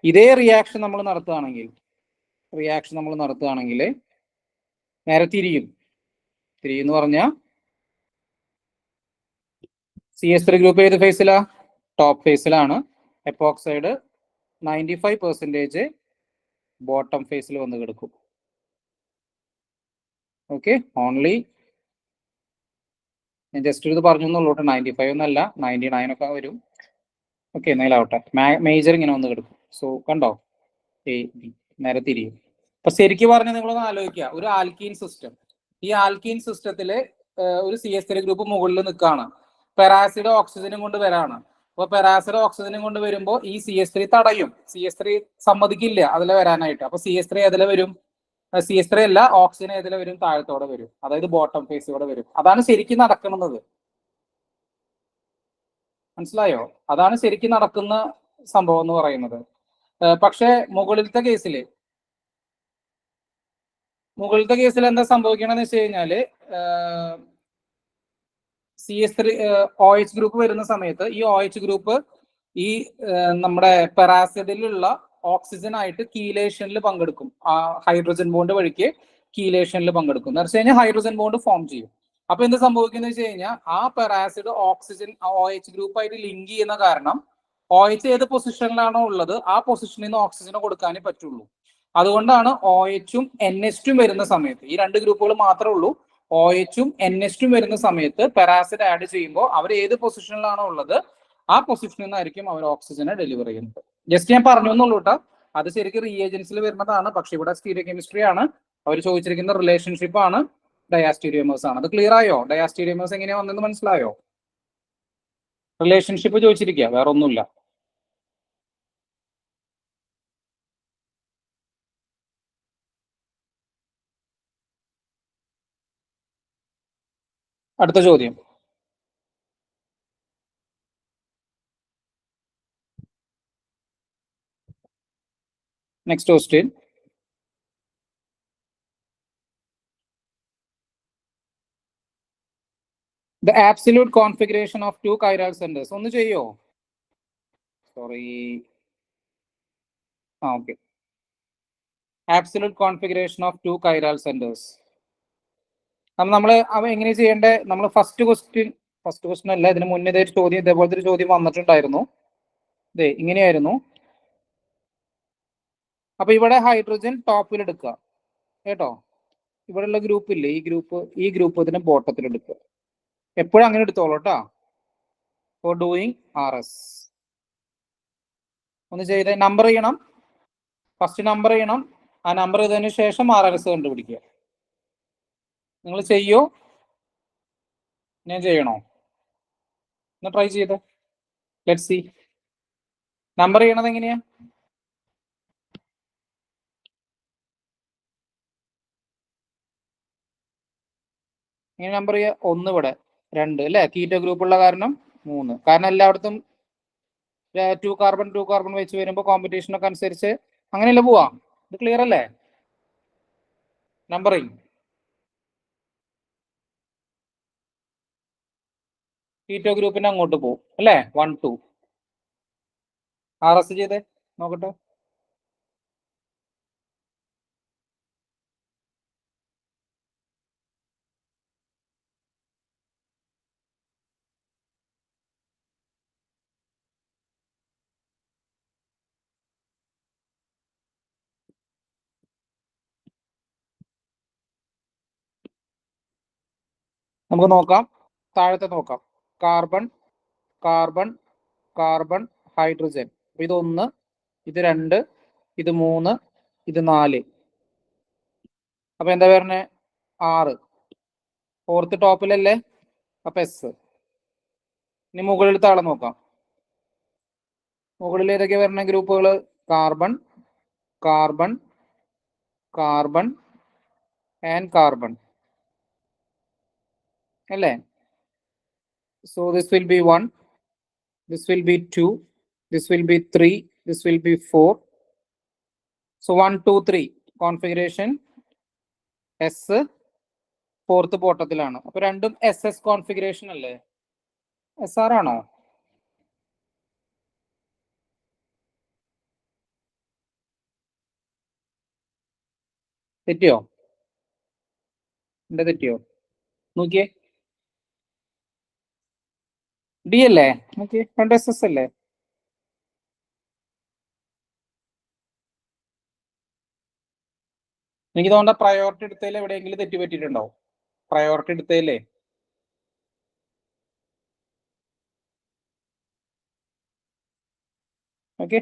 ഇതേ റിയാക്ഷൻ നമ്മൾ നടത്തുകയാണെങ്കിൽ നേരെ തിരിയും എന്ന് പറഞ്ഞാൽ CS3 ഗ്രൂപ്പ് ഏത് ഫേസിലാ? ടോപ്പ് ഫേസിലാണ്. എപ്പോക്സൈഡ് 95% ബോട്ടം ഫേസിൽ വന്ന് കിടക്കും. ഓക്കെ, ഓൺലി ഞാൻ ജസ്റ്റ് ഇത് പറഞ്ഞു എന്നുള്ളൂ. 95 ഒന്നല്ല, 99 ഒക്കെ വരും. ഓക്കെ, എന്നാലാവട്ടെ. മേജർ ഇങ്ങനെ വന്ന് കിടക്കും. സോ കണ്ടോ, A B നേരെ തിരിയും. അപ്പൊ ശരിക്കും പറഞ്ഞാൽ നിങ്ങളൊന്ന് ആലോചിക്കുക, ഒരു ആൽക്കീൻ സിസ്റ്റം, ഈ ആൽക്കീൻ സിസ്റ്റത്തില് ഒരു CS3 ഗ്രൂപ്പ് മുകളിൽ നിൽക്കുകയാണ്, പെറാസിഡ് ഓക്സിജനും കൊണ്ട് വരാണ്. അപ്പൊ പെറാസിഡ് ഓക്സിജനും കൊണ്ട് വരുമ്പോൾ ഈ CS3 തടയും, CS3 സമ്മതിക്കില്ല അതിലെ വരാനായിട്ട്. അപ്പൊ CS3 ഏതിലെ വരും? CS3 അല്ല, ഓക്സിജൻ ഏതിലെ വരും? താഴത്തോടെ വരും, അതായത് ബോട്ടം ഫേസിലൂടെ വരും. അതാണ് ശരിക്കും നടക്കുന്നത്. മനസ്സിലായോ? അതാണ് ശരിക്കും നടക്കുന്ന സംഭവം എന്ന് പറയുന്നത്. പക്ഷെ മുകളിലത്തെ കേസിൽ എന്താ സംഭവിക്കണമെന്ന് വെച്ച് കഴിഞ്ഞാല്, CS3 OH ഗ്രൂപ്പ് വരുന്ന സമയത്ത് ഈ OH ഗ്രൂപ്പ് ഈ നമ്മുടെ പെറാസിഡിലുള്ള ഓക്സിജൻ ആയിട്ട് കീലേഷനിൽ പങ്കെടുക്കും. ഹൈഡ്രജൻ ബോണ്ട് വഴിക്ക് കീലേഷനിൽ പങ്കെടുക്കും എന്ന് വെച്ച് കഴിഞ്ഞാൽ ഹൈഡ്രജൻ ബോണ്ട് ഫോം ചെയ്യും. അപ്പൊ എന്ത് സംഭവിക്കുന്ന വെച്ച് കഴിഞ്ഞാൽ ആ പെറാസിഡ് ഓക്സിജൻ OH ഗ്രൂപ്പായിട്ട് ലിങ്ക് ചെയ്യുന്ന കാരണം OH ഏത് പൊസിഷനിലാണോ ഉള്ളത് ആ പൊസിഷനിൽ നിന്ന് ഓക്സിജന് കൊടുക്കാനേ പറ്റുള്ളൂ. അതുകൊണ്ടാണ് OH ഉം NH2 വരുന്ന സമയത്ത്, ഈ രണ്ട് ഗ്രൂപ്പുകൾ മാത്രമേ ഉള്ളൂ, OH-ഉം NH-ഉം വരുന്ന സമയത്ത് പെറാസിഡ് ആഡ് ചെയ്യുമ്പോൾ അവർ ഏത് പൊസിഷനിലാണോ ഉള്ളത് ആ പൊസിഷനിൽ നിന്നായിരിക്കും അവർ ഓക്സിജനെ ഡെലിവർ ചെയ്യുന്നത്. ജസ്റ്റ് ഞാൻ പറഞ്ഞു എന്നുള്ളൂ കേട്ടോ. അത് ശരിക്കും റിയേജൻസിൽ വരുന്നതാണ്, പക്ഷെ ഇവിടെ സ്റ്റീരിയോ കെമിസ്ട്രി ആണ്. അവർ ചോദിച്ചിരിക്കുന്ന റിലേഷൻഷിപ്പ് ആണ്, ഡയാസ്റ്റീരിയോമേഴ്സ് ആണ്. അത് ക്ലിയർ ആയോ? ഡയാസ്റ്റീരിയോമേഴ്സ് എങ്ങനെയാ വന്നെന്ന് മനസ്സിലായോ? റിലേഷൻഷിപ്പ് ചോദിച്ചിരിക്കുക, വേറെ ഒന്നുമില്ല. അടുത്ത ചോദ്യം. Next question. The absolute configuration of two chiral centers. ഒന്ന് ചെയ്യോ? Sorry. Okay. Absolute configuration of two chiral centers. നമ്മൾ അവ എങ്ങനെ ചെയ്യേണ്ടത്? നമ്മൾ ഫസ്റ്റ് ക്വസ്റ്റ്യൻ അല്ല, ഇതിന് മുന്നേ ഒരു ചോദ്യം ഇതേപോലത്തെ ഒരു ചോദ്യം വന്നിട്ടുണ്ടായിരുന്നു. ഇതേ ഇങ്ങനെയായിരുന്നു. അപ്പൊ ഇവിടെ ഹൈഡ്രജൻ ടോപ്പിൽ എടുക്കുക കേട്ടോ. ഇവിടെയുള്ള ഗ്രൂപ്പ് ഇല്ലേ, ഈ ഗ്രൂപ്പ് ഇതിനെ ബോട്ടത്തിൽ എടുക്കുക. എപ്പോഴും അങ്ങനെ എടുത്തോളൂ കേട്ടോ. Four doing RS. ഒന്ന് ചെയ്ത് നമ്പർ ചെയ്യണം. ഫസ്റ്റ് നമ്പർ ചെയ്യണം. ആ നമ്പർ ചെയ്തതിനു ശേഷം RS കണ്ടുപിടിക്കുക. നിങ്ങൾ ചെയ്യോ? ഞാൻ ചെയ്യണോ? ഒന്ന് ട്രൈ ചെയ്ത് ലെറ്റ് സി. നമ്പർ ചെയ്യണത് എങ്ങനെയാ? ഇങ്ങനെ നമ്പർ ചെയ്യുക. 1 ഇവിടെ, 2 അല്ലേ, കീറ്റോ ഗ്രൂപ്പ് ഉള്ള കാരണം 3. കാരണം എല്ലായിടത്തും 2 കാർബൺ വെച്ച് വരുമ്പോൾ കോമ്പറ്റീഷൻ ഒക്കെ അനുസരിച്ച് അങ്ങനെയല്ലേ പോവാ. ഇത് ക്ലിയർ അല്ലേ? നമ്പറിങ് കീറ്റോ ഗ്രൂപ്പിന് അങ്ങോട്ട് പോകും അല്ലേ. 1 2 RS ചെയ്തേ നോക്കട്ടെ. നമുക്ക് നോക്കാം, താഴത്തെ നോക്കാം. Carbon carbon carbon hydrogen. ഇത് 1, ഇത് 2, ഇത് 3, ഇത് 4. അപ്പൊ എന്താ പറഞ്ഞേ? 6. ഫോർത്ത് ടോപ്പിലല്ലേ, അപ്പൊ S. ഇനി മുകളിൽ താഴെ നോക്കാം. മുകളിൽ ഏതൊക്കെ വരുന്ന ഗ്രൂപ്പുകൾ? Carbon carbon carbon and carbon അല്ലേ. So this will be 1, this will be 2, this will be 3, this will be 4. So 1 2 3 configuration S fourth ബോട്ടത്തിലാണ്. അപ്പൊ രണ്ടും SS കോൺഫിഗറേഷൻ അല്ലേ? SR ആണോ? തെറ്റിയോ? എന്റെ തെറ്റിയോ? നോക്കിയേ. D അല്ലേ? നോക്കിയേ, 2 SS അല്ലേ? എനിക്ക് തോന്നുന്ന പ്രയോറിറ്റി എടുത്തതിൽ എവിടെയെങ്കിലും തെറ്റി പറ്റിയിട്ടുണ്ടാവും. പ്രയോറിറ്റി എടുത്തതിലേ. Okay.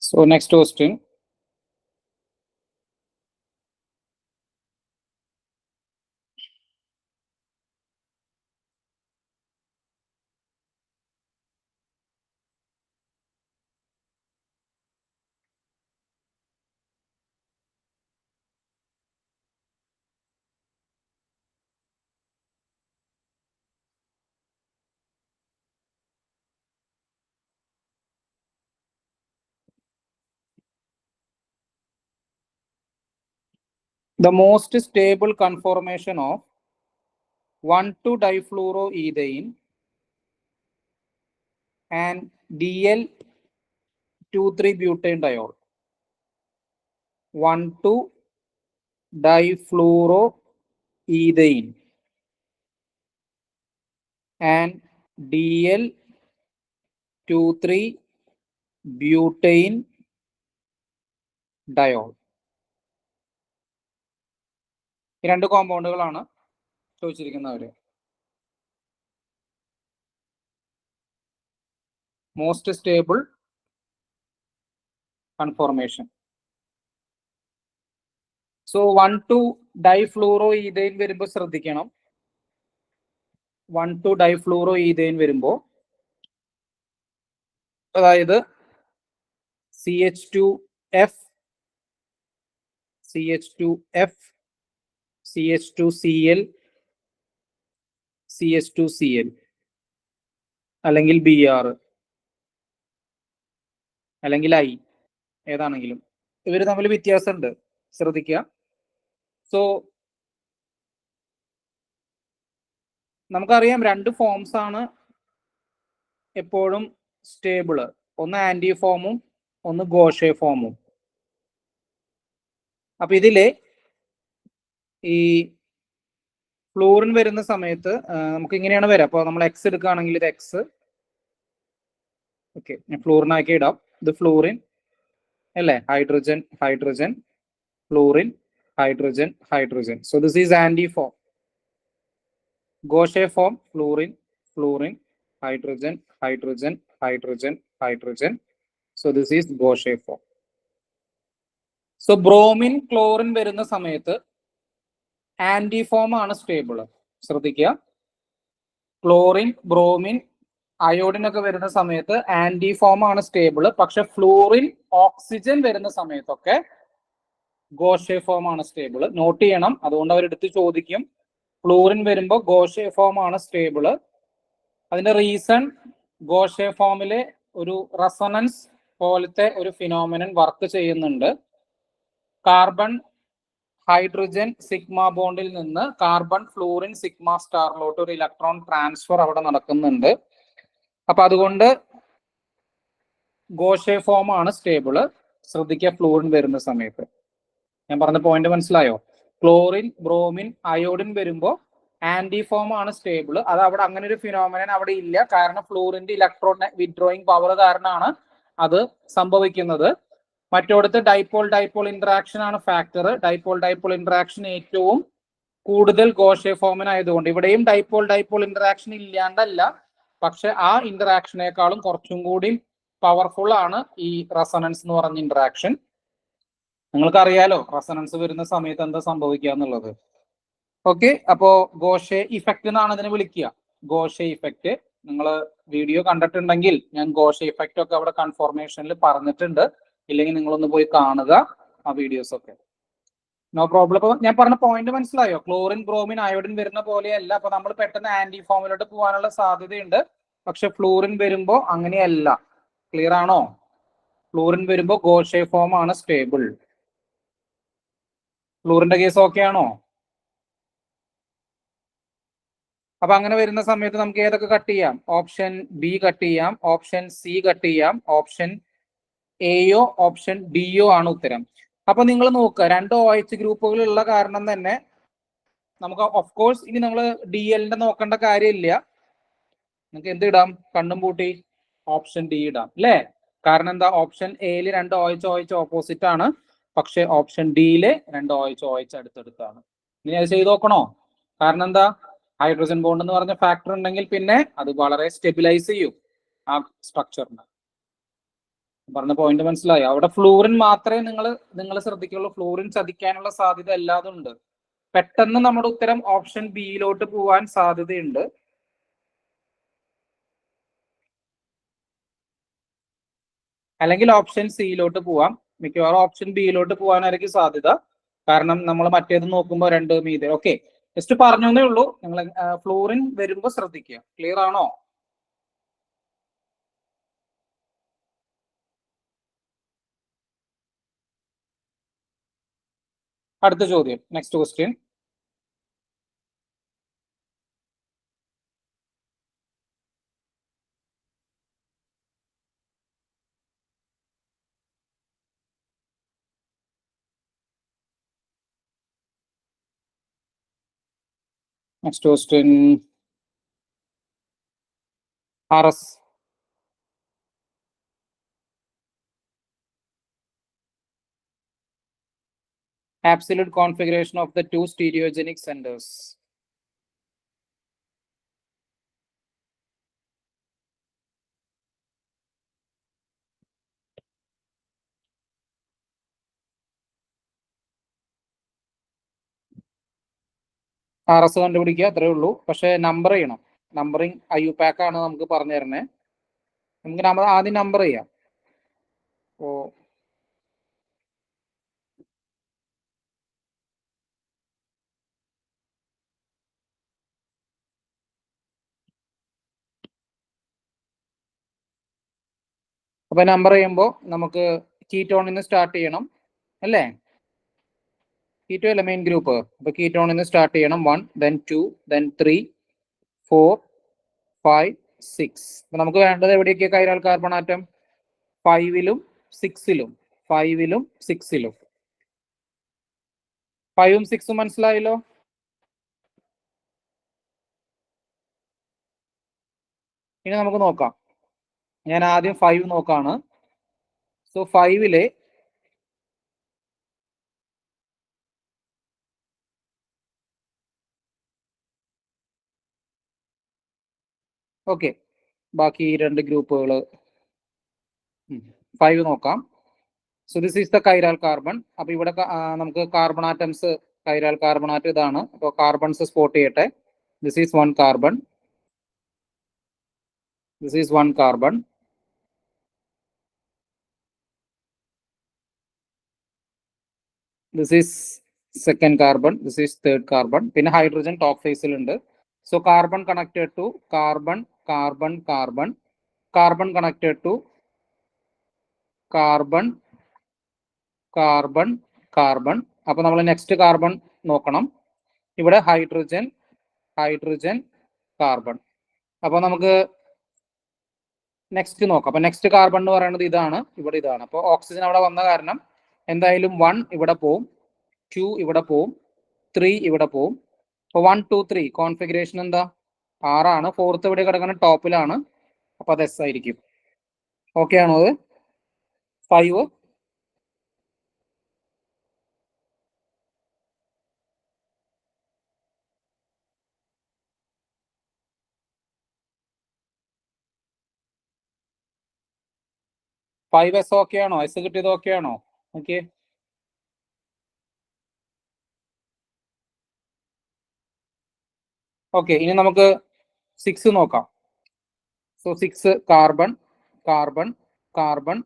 So next question. The most stable conformation of 1,2-difluoroethane and DL2,3-butane-diol, 1,2-difluoroethane and DL2,3-butane-diol. ഈ രണ്ട് കോമ്പൗണ്ടുകളാണ് ചോദിച്ചിരിക്കുന്നവര്. Most stable conformation. So 1,2-difluoroethane വരുമ്പോൾ ശ്രദ്ധിക്കണം. 1,2-difluoroethane വരുമ്പോൾ അതായത് CH2F, CH2F, CH2Cl, CH2Cl അല്ലെങ്കിൽ Br അല്ലെങ്കിൽ I ഏതാണെങ്കിലും ഇവർ തമ്മിൽ വ്യത്യാസമുണ്ട്, ശ്രദ്ധിക്കുക. സോ നമുക്കറിയാം രണ്ട് ഫോംസ് ആണ് എപ്പോഴും സ്റ്റേബിള്, ഒന്ന് ആന്റി ഫോമും ഒന്ന് ഗോഷെ ഫോമും. അപ്പൊ ഇതിലെ ഈ ഫ്ലൂറിൻ വരുന്ന സമയത്ത് നമുക്ക് ഇങ്ങനെയാണ് വരാം. അപ്പോൾ നമ്മൾ എക്സ് എടുക്കുകയാണെങ്കിൽ ഇത് എക്സ്, ഓക്കെ, ഞാൻ ഫ്ലൂറിനാക്കി ഇടാം. ഇത് ഫ്ലൂറിൻ അല്ലേ, hydrogen hydrogen, fluorine hydrogen hydrogen. So this is anti form. Gauche form fluorine fluorine hydrogen hydrogen hydrogen hydrogen. So this is gauche form. So bromine chlorine വരുന്ന സമയത്ത് ആന്റി ഫോം ആണ് stable, ശ്രദ്ധിക്കുക. Chlorine bromine iodine ഒക്കെ വരുന്ന സമയത്ത് anti form ആണ് stable. പക്ഷെ fluorine oxygen വരുന്ന സമയത്തൊക്കെ ഗോഷെ ഫോം ആണ് സ്റ്റേബിള്. നോട്ട് ചെയ്യണം, അതുകൊണ്ട് അവരെടുത്ത് ചോദിക്കും. ഫ്ലൂറിൻ വരുമ്പോൾ ഗോഷെ ഫോം ആണ് സ്റ്റേബിള്. അതിന്റെ റീസൺ ഗോഷെ ഫോമിലെ ഒരു റെസൊണൻസ് പോലത്തെ ഒരു ഫിനോമിനൻ വർക്ക് ചെയ്യുന്നുണ്ട്. കാർബൺ ഹൈഡ്രജൻ സിഗ്മ ബോണ്ടിൽ നിന്ന് കാർബൺ ഫ്ലൂറിൻ സിഗ്മ സ്റ്റാറിലോട്ട് ഒരു ഇലക്ട്രോൺ ട്രാൻസ്ഫർ അവിടെ നടക്കുന്നുണ്ട്. അപ്പൊ അതുകൊണ്ട് ഗോഷെ ഫോം ആണ് സ്റ്റേബിള്, ശ്രദ്ധിക്കുക ഫ്ലൂറിൻ വരുന്ന സമയത്ത്. ഞാൻ പറഞ്ഞ പോയിന്റ് മനസ്സിലായോ? ക്ലോറിൻ ബ്രോമിൻ അയോഡിൻ വരുമ്പോൾ ആന്റി ഫോം ആണ് സ്റ്റേബിള്. അത് അവിടെ അങ്ങനെ ഒരു ഫിനോമിനൻ അവിടെ ഇല്ല, കാരണം ഫ്ലൂറിന്റെ ഇലക്ട്രോൺ വിത്ഡ്രോയിങ് പവർ കാരണമാണ് അത് സംഭവിക്കുന്നത്. മറ്റോടത്ത് ഡൈപോൾ ഡൈപോൾ ഇന്ററാക്ഷൻ ആണ് ഫാക്ടർ. ഡൈപോൾ ഡൈപോൾ ഇന്ററാക്ഷൻ ഏറ്റവും കൂടുതൽ ഗോഷെ ഫോമിനായതുകൊണ്ട് ഇവിടെയും ഡൈപോൾ ഡൈപോൾ ഇന്ററാക്ഷൻ ഇല്ലാണ്ടല്ല, പക്ഷെ ആ ഇന്ററാക്ഷനേക്കാളും കുറച്ചും കൂടി പവർഫുൾ ആണ് ഈ റെസൊണൻസ് എന്ന് പറഞ്ഞ ഇന്ററാക്ഷൻ. നിങ്ങൾക്ക് അറിയാലോ റെസൊണൻസ് വരുന്ന സമയത്ത് എന്താ സംഭവിക്കുക എന്നുള്ളത്. ഓക്കെ, അപ്പോ ഗോഷെ ഇഫക്റ്റ് എന്നാണ് ഇതിനെ വിളിക്കുക. ഗോഷെ ഇഫക്റ്റ് നിങ്ങൾ വീഡിയോ കണ്ടിട്ടുണ്ടെങ്കിൽ ഞാൻ ഗോഷെ ഇഫക്റ്റ് ഒക്കെ അവിടെ കൺഫോർമേഷനിൽ പറഞ്ഞിട്ടുണ്ട്. ഇല്ലെങ്കിൽ നിങ്ങളൊന്ന് പോയി കാണുക ആ വീഡിയോസ് ഒക്കെ. No problem. അപ്പൊ ഞാൻ പറഞ്ഞ പോയിന്റ് മനസ്സിലായോ? ക്ലോറിൻ ബ്രോമിൻ അയോഡിൻ വരുന്ന പോലെയല്ല. അപ്പൊ നമ്മൾ പെട്ടെന്ന് ആന്റി ഫോമിലോട്ട് പോകാനുള്ള സാധ്യതയുണ്ട്. പക്ഷെ ഫ്ലൂറിൻ വരുമ്പോ അങ്ങനെയല്ല. ക്ലിയർ ആണോ? ഫ്ലൂറിൻ വരുമ്പോ ഗോഷെ ഫോം ആണ് സ്റ്റേബിൾ. ഫ്ലൂറിന്റെ കേസ് ഓക്കെ ആണോ? അപ്പൊ അങ്ങനെ വരുന്ന സമയത്ത് നമുക്ക് ഏതൊക്കെ കട്ട് ചെയ്യാം? ഓപ്ഷൻ ബി കട്ട് ചെയ്യാം, ഓപ്ഷൻ സി കട്ട് ചെയ്യാം, ഓപ്ഷൻ എയോ ഓപ്ഷൻ ഡിയോ ആണ് ഉത്തരം. അപ്പൊ നിങ്ങൾ നോക്കുക, രണ്ട് OH ഗ്രൂപ്പുകൾ ഉള്ള കാരണം തന്നെ നമുക്ക് ഓഫ് കോഴ്സ് ഇനി നമ്മൾ DLന്റെ നോക്കേണ്ട കാര്യമില്ല. നിങ്ങൾക്ക് എന്ത് ഇടാം? കണ്ണും പൂട്ടി ഓപ്ഷൻ ഡി ഇടാം അല്ലേ? കാരണം എന്താ? ഓപ്ഷൻ എയില് രണ്ട് OH ഓപ്പോസിറ്റ് ആണ്, പക്ഷെ ഓപ്ഷൻ ഡിയിലെ രണ്ട് OH അടുത്തടുത്താണ്. ഇനി അത് ചെയ്ത് നോക്കണോ? കാരണം എന്താ? ഹൈഡ്രജൻ ബോണ്ട് എന്ന് പറഞ്ഞ ഫാക്ടർ ഉണ്ടെങ്കിൽ പിന്നെ അത് വളരെ സ്റ്റെബിലൈസ് ചെയ്യും ആ സ്ട്രക്ചറിനെ. പറഞ്ഞ പോയിന്റ് മനസ്സിലായോ? അവിടെ ഫ്ലൂറിൻ മാത്രമേ നിങ്ങൾ ശ്രദ്ധിക്കുള്ളൂ. ഫ്ലൂറിൻ ചതിക്കാനുള്ള സാധ്യത അല്ലാതെ ഉണ്ട്. പെട്ടെന്ന് നമ്മുടെ ഉത്തരം ഓപ്ഷൻ ബിയിലോട്ട് പോവാൻ സാധ്യതയുണ്ട്. അല്ലെങ്കിൽ ഓപ്ഷൻ സിയിലോട്ട് പോവാം. മിക്കവാറും ഓപ്ഷൻ ബിയിലോട്ട് പോകാനായിരിക്കും സാധ്യത, കാരണം നമ്മൾ മറ്റേത് നോക്കുമ്പോൾ രണ്ട് മീതെ. ഓക്കെ, ജസ്റ്റ് പറഞ്ഞേ ഉള്ളൂ. നിങ്ങൾ ഫ്ലൂറിൻ വരുമ്പോൾ ശ്രദ്ധിക്കുക. ക്ലിയർ ആണോ? അടുത്ത ചോദ്യം, next question. Next question. RS. Absolute configuration of the two stereogenic centers. RS കണ്ടുപിടിക്കുക, അത്രേ ഉള്ളൂ. പക്ഷെ നമ്പർ ചെയ്യണം. നമ്പറിങ് IUPAC ആണ് നമുക്ക് പറഞ്ഞു തരണേ. നമുക്ക് ആദ്യം നമ്പർ ചെയ്യാം. അപ്പൊ നമ്പർ ചെയ്യുമ്പോൾ നമുക്ക് കീറ്റോണിൽ നിന്ന് സ്റ്റാർട്ട് ചെയ്യണം അല്ലേ? കീറ്റോ അല്ല മെയിൻ ഗ്രൂപ്പ്. അപ്പൊ കീറ്റോണിൽ നിന്ന് സ്റ്റാർട്ട് ചെയ്യണം. 1, then 2, then 3, 4, 5, 6. അപ്പൊ നമുക്ക് വേണ്ടത് എവിടെയൊക്കെ കൈരാൽ കാർബൺ ആറ്റം? 5-ലും 6-ലും. 5-ലും 6-ലും. 5ഉം 6ഉം മനസ്സിലായല്ലോ? ഇനി നമുക്ക് നോക്കാം. ഞാൻ ആദ്യം 5 നോക്കാണ്. സോ 5-ലെ ഓക്കെ, ബാക്കി 2 ഗ്രൂപ്പുകൾ 5 നോക്കാം. So this is the chiral carbon. അപ്പൊ ഇവിടെ നമുക്ക് carbon atoms, chiral carbon atom ഇതാണ്. അപ്പോൾ കാർബൺസ് സ്പോട്ട് ചെയ്യട്ടെ. This is 1 carbon. This is 1 carbon. This is 2nd carbon. This is 3rd carbon. പിന്നെ ഹൈഡ്രജൻ ടോപ്പ് ഫേസിൽ ഉണ്ട്. So carbon connected to carbon, carbon, carbon, carbon connected to carbon, carbon, carbon. അപ്പൊ നമ്മൾ next carbon നോക്കണം. ഇവിടെ hydrogen, hydrogen, carbon. അപ്പൊ നമുക്ക് next നോക്കാം. അപ്പൊ നെക്സ്റ്റ് കാർബൺ എന്ന് പറയുന്നത് ഇതാണ്, ഇവിടെ ഇതാണ്. അപ്പോൾ ഓക്സിജൻ അവിടെ വന്ന കാരണം എന്തായാലും 1 ഇവിടെ പോവും, 2 ഇവിടെ പോവും, 3 ഇവിടെ പോവും. അപ്പൊ 1, 2, 3 കോൺഫിഗറേഷൻ എന്താ? 6 ആണ്. 4th ഇവിടെ കിടക്കുന്ന ടോപ്പിലാണ്. അപ്പൊ അത് S ആയിരിക്കും. ഓക്കെ ആണോ അത്? 5 5S ഓക്കെ ആണോ? S കിട്ടിയത് ഓക്കെ ആണോ? ഓക്കെ. ഓക്കെ, ഇനി നമുക്ക് 6 നോക്കാം. So 6 carbon, carbon, carbon,